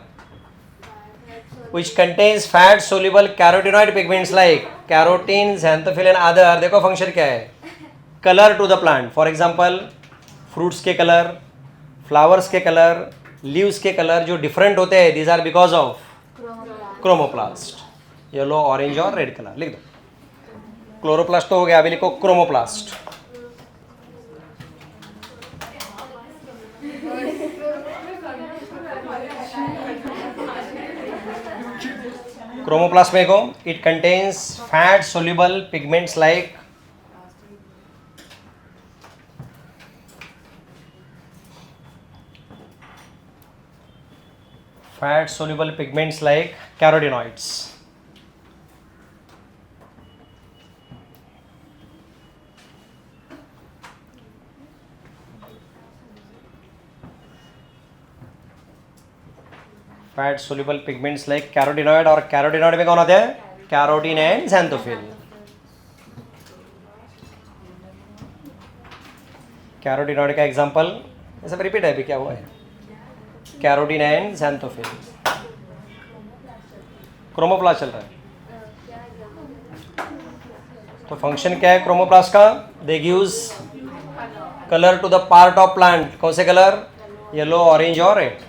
Which contains fat soluble carotenoid pigments like carotene, xanthophyll and other। देखो फंक्शन क्या है? Colour to the plant. For example fruits के कलर, फ्लावर्स के कलर, लीव्स के कलर जो डिफरेंट होते हैं, these are because of chromoplast. Yellow, orange और रेड कलर लिख दो। क्लोरोप्लास्ट तो हो गया, अभी लिखो क्रोमोप्लास्ट। क्रोमोप्लास्ट में को it contains fat soluble pigments like carotenoids। Fat soluble pigments like carotenoid. और कैरोटीनॉइड में कौन आते हैं? Carotene and xanthophyll। कैरोटीनॉइड का एग्जांपल ये सब रिपीट है, अभी क्या हुआ है? Carotene and xanthophyll। क्रोमोप्लास्ट चल रहा है। तो फंक्शन क्या है क्रोमोप्लास्ट का? They gives colour to the part of plant. कौन से कलर? येलो, ऑरेंज और red.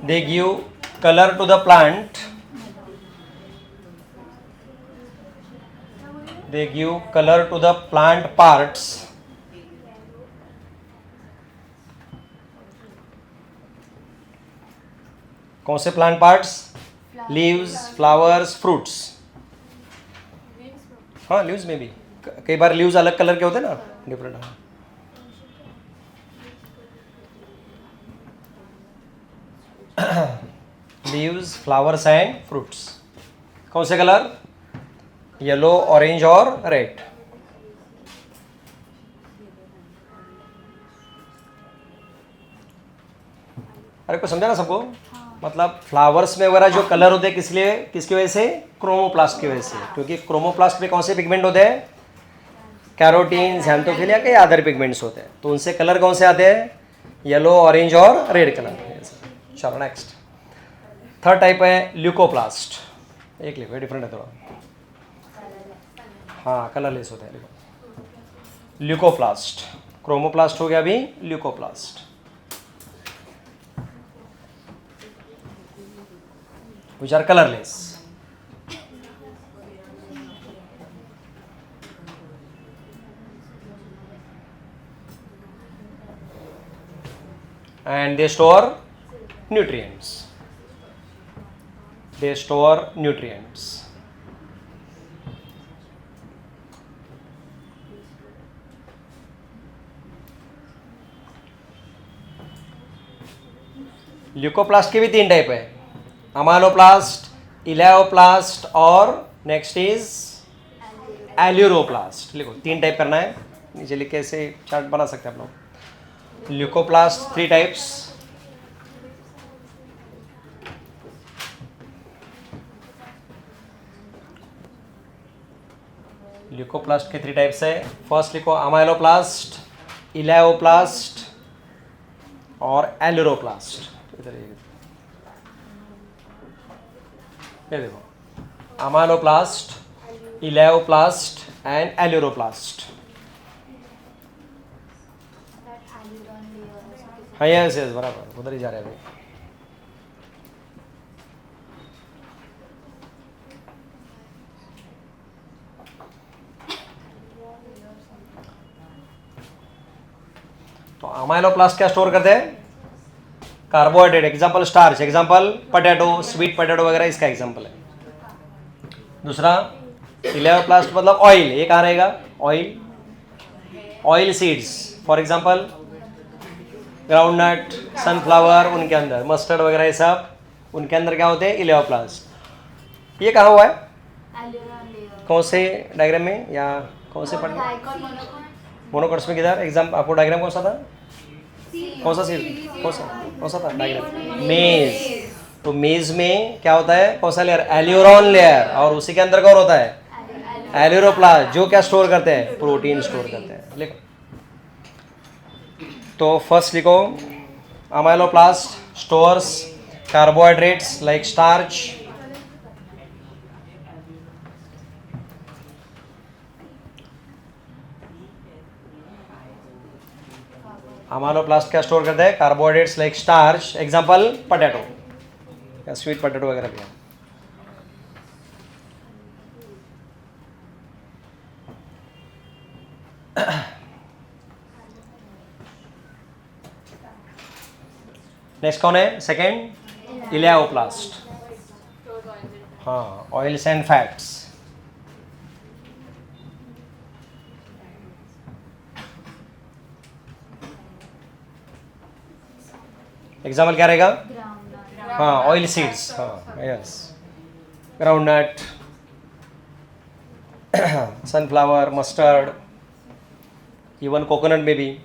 They give color to the plant. They give color to the plant parts कौन से plant parts? Leaves, flowers, fruits. हाँ, leaves में भी कई बार leaves अलग कलर के होते हैं ना, डिफरेंट. हाँ, लीव्स, फ्लावर्स एंड फ्रूट्स. कौन से कलर? येलो, ऑरेंज और रेड. अरे को समझा ना सबको? मतलब फ्लावर्स में वगैरह जो कलर होते हैं किसकी वजह से? क्रोमोप्लास्ट की वजह से. क्योंकि क्रोमोप्लास्ट में कौन से पिगमेंट होते हैं? कैरोटीन, ज़ैंथोफिलिया के अदर पिगमेंट्स होते हैं. तो उनसे कलर कौन से आते हैं? येलो, ऑरेंज और रेड कलर. चलो नेक्स्ट. थर्ड टाइप है ल्यूकोप्लास्ट. एक लिखो, डिफरेंट है थोड़ा. हाँ, कलरलेस होते हैं. लिखो ल्यूकोप्लास्ट. क्रोमोप्लास्ट हो गया अभी, leucoplast. which are colorless. And they store nutrients. They store nutrients. Leucoplast के भी 3 टाइप है. अमालोप्लास्ट, इलायोप्लास्ट और नेक्स्ट इज एल्यूरोप्लास्ट. लिखो, 3 टाइप करना है. नीचे लिख के ऐसे चार्ट बना सकते हैं आप लोग. Leucoplast 3 types. ल्यूकोप्लास्ट के 3 टाइप्स है. फर्स्ट लिखो अमाइलोप्लास्ट, इलायोप्लास्ट और एल्यूरोप्लास्ट. इधर ये देखो, अमाइलोप्लास्ट, इलायोप्लास्ट एंड एल्यूरोप्लास्ट. हाँ, यस यस, बराबर, उधर ही जा रहे हैं अभी. तो अमाइलोप्लास्ट क्या स्टोर करते हैं? Carbohydrate. Example starch, example potato, sweet potato वगैरह इसका एग्जाम्पल है. दूसरा इलायोप्लास्ट मतलब ऑयल. ये कहाँ रहेगा? Oil. Oil seeds, for example groundnut, sunflower, उनके अंदर मस्टर्ड वगैरह ये सब, उनके अंदर क्या होते हैं? इलायोप्लास्ट. ये कहाँ हुआ है? कौन से डायग्राम में या कौन से पढ़? मोनोकॉट्स में किधर? एग्जाम आपको डायग्राम कौन सा था? कौन सा सीड? कौन सा था डायग्राम? मेज. तो मेज में क्या होता है? कौन सा लेयर? Aleurone layer. और उसी के अंदर कौन होता है? एल्यूरोप्लास्ट. जो क्या स्टोर करते हैं? प्रोटीन स्टोर करते हैं. लिखो. तो फर्स्ट लिखो, amyloplast stores carbohydrates like starch, amyloplast क्या स्टोर करते हैं? Carbohydrates like starch. Example potato या स्वीट पोटैटो वगैरह भी. नेक्स्ट कौन है? Second elaioplast. हाँ, ऑयल्स एंड फैट्स. एग्जाम्पल क्या रहेगा? हाँ, ऑयल सीड्स. हाँ, yes, groundnut, sunflower, mustard, even coconut में भी.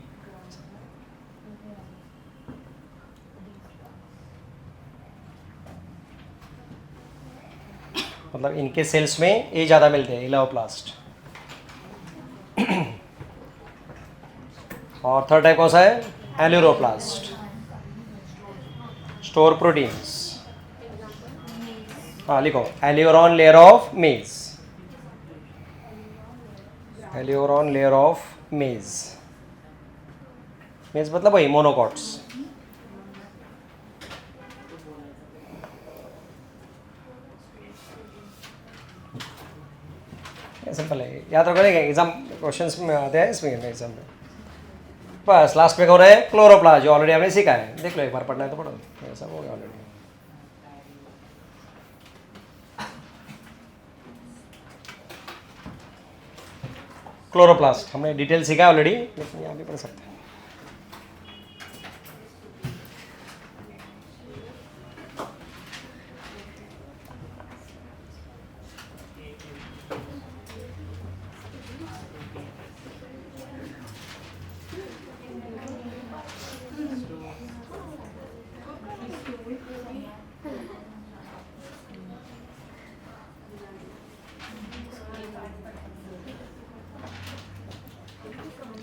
मतलब इनके सेल्स में ये ज़्यादा मिलते हैं, इलायोप्लास्ट. और थर्ड टाइप कौन सा है? एल्यूरोप्लास्ट. Store proteins. हाँ, लिखो, एल्यूरोन लेयर ऑफ मेज. एल्यूरोन लेयर ऑफ मेज. मेज मतलब वही मोनोकॉट्स. सिंपल है, याद रखो. एग्जाम क्वेश्चंस में आते हैं इसमें एग्जाम में. बस लास्ट में कौन है? क्लोरोप्लास्ट, जो ऑलरेडी हमने सीखा है. देख लो, एक बार पढ़ना है तो पढ़ो. ये सब हो गया ऑलरेडी. क्लोरोप्लास्ट हमने डिटेल सीखा है ऑलरेडी, लेकिन यहाँ भी पढ़ सकते हैं।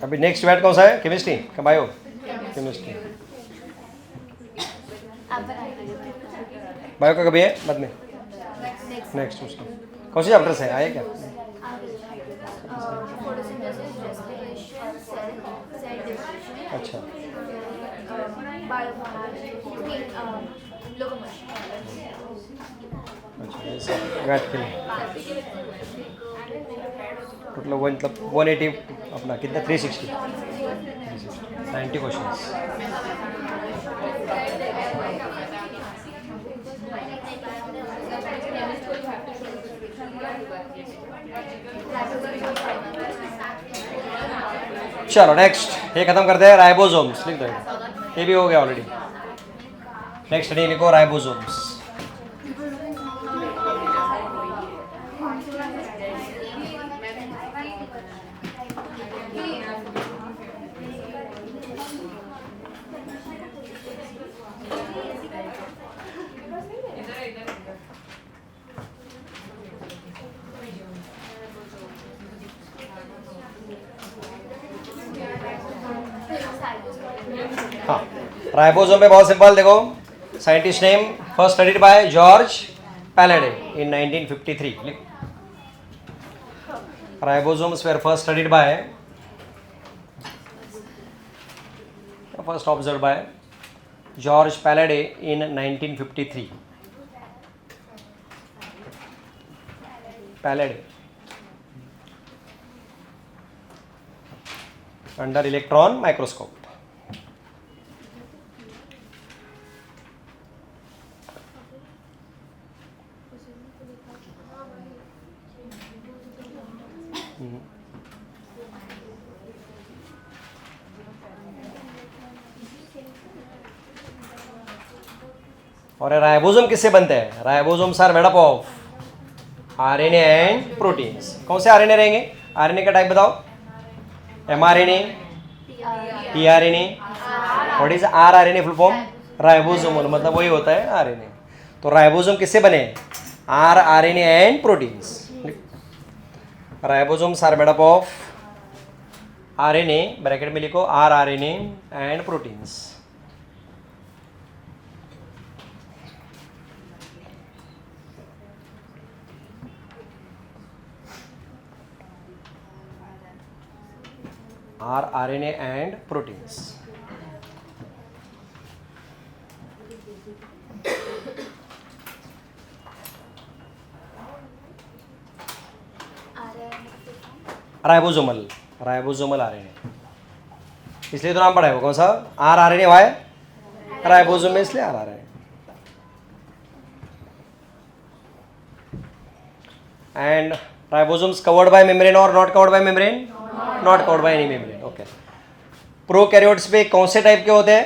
अभी नेक्स्ट वेट कौन सा है? केमिस्ट्री का बायो? केमिस्ट्री। बायो का कभी है? बाद में नेक्स्ट उसका कौन सी चैप्टर से आए क्या? अच्छा अच्छा, वेट के लिए टोटल मतलब 180 अपना कितना 360 90 क्वेश्चंस। चलो नेक्स्ट ये खत्म करते हैं। राइबोसोम्स लिख दो, ये भी हो गया ऑलरेडी। नेक्स्ट नहीं लिखो, राइबोसोम्स। हाँ, राइबोसोम पे बहुत सिंपल देखो, scientist name first studied by George Palade in 1953। Ribosomes were first studied by first observe by George Palade in 1953। Palade under electron microscope. और राइबोसोम किससे बनते हैं? Ribosomes are made up of RNA and proteins. कौन से RNA रहेंगे? RNA का type बताओ। MRNA, tRNA, what is rRNA full form? Ribosomal, मतलब वही होता है आरएनए। तो राइबोसोम किससे बने? RRNA and proteins. Ribosomes are made up of RNA, bracket में लिखो rRNA and proteins. rRNA and proteins. Ribosomal, ribosomal RNA, इसलिए तो नाम पड़ा है वो कौन सा? rRNA वाई राइबोसोम में, इसलिए rRNA। And ribosomes covered by membrane और not covered by membrane? Not covered by any membrane. Okay. Prokaryotes पे कौन से टाइप के होते हैं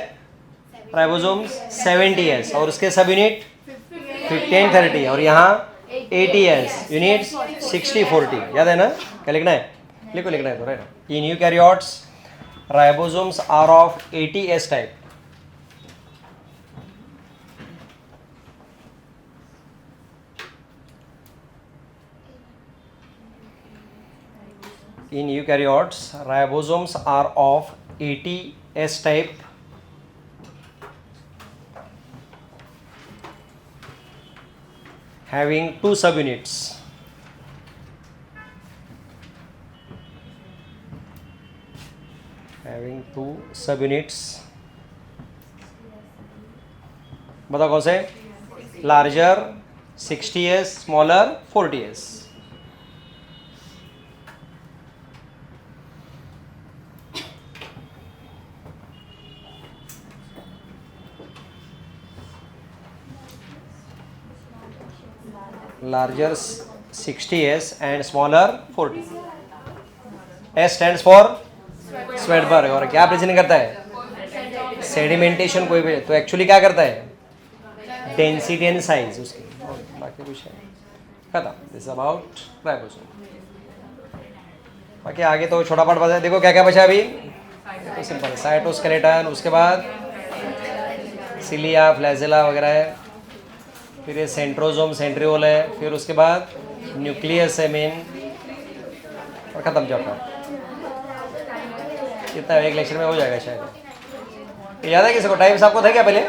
राइबोसोम्स? 70S, और उसके सब यूनिट 1530, और यहाँ 80S यूनिट्स 6040। याद है ना? क्या लिखना है? लिखो, लिखना है तो right. In eukaryotes ribosomes are of 80S type. In eukaryotes, ribosomes are of 80S type, having two subunits. Having two subunits. बताओ कौन से? Larger 60S, smaller 40S. Larger 60S and smaller 40. S stands for Svedberg. और क्या present करता है? Sedimentation कोई भी। तो एक्चुअली क्या करता है? डेंसिटी एंड साइज उसकी, बाकी कुछ है खत्म। This about ribosome. बाकी आगे तो छोटा पार्ट बचा है। देखो क्या क्या बचा अभी। तो सिंपल साइटोस्केलेटन, उसके बाद सिलिया, फ्लैजेला वगैरह है, फिर ये सेंट्रोजोम, सेंट्रियोल है, फिर उसके बाद न्यूक्लियस है मेन, और ख़त्म चैप्टर। कितना एक लेक्चर में हो जाएगा शायद। याद है किसी को? टाइम्स आपको था क्या पहले?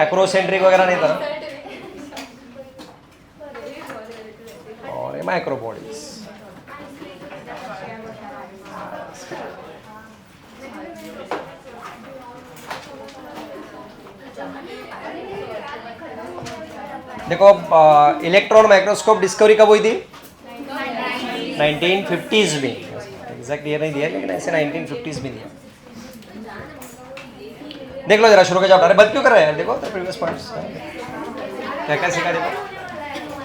एक्रोसेंट्रिक वगैरह नहीं था, और ये माइक्रोबॉडीज। देखो इलेक्ट्रॉन माइक्रोस्कोप डिस्कवरी कब हुई थी? 1950s में। एग्जैक्ट ईयर नहीं दिया लेकिन ऐसे 1950s में दिया। देख लो जरा शुरू का चैप्टर है। बंद क्यों कर रहे हैं? देखो प्रीवियस पॉइंट्स क्या क्या सीखा देखो।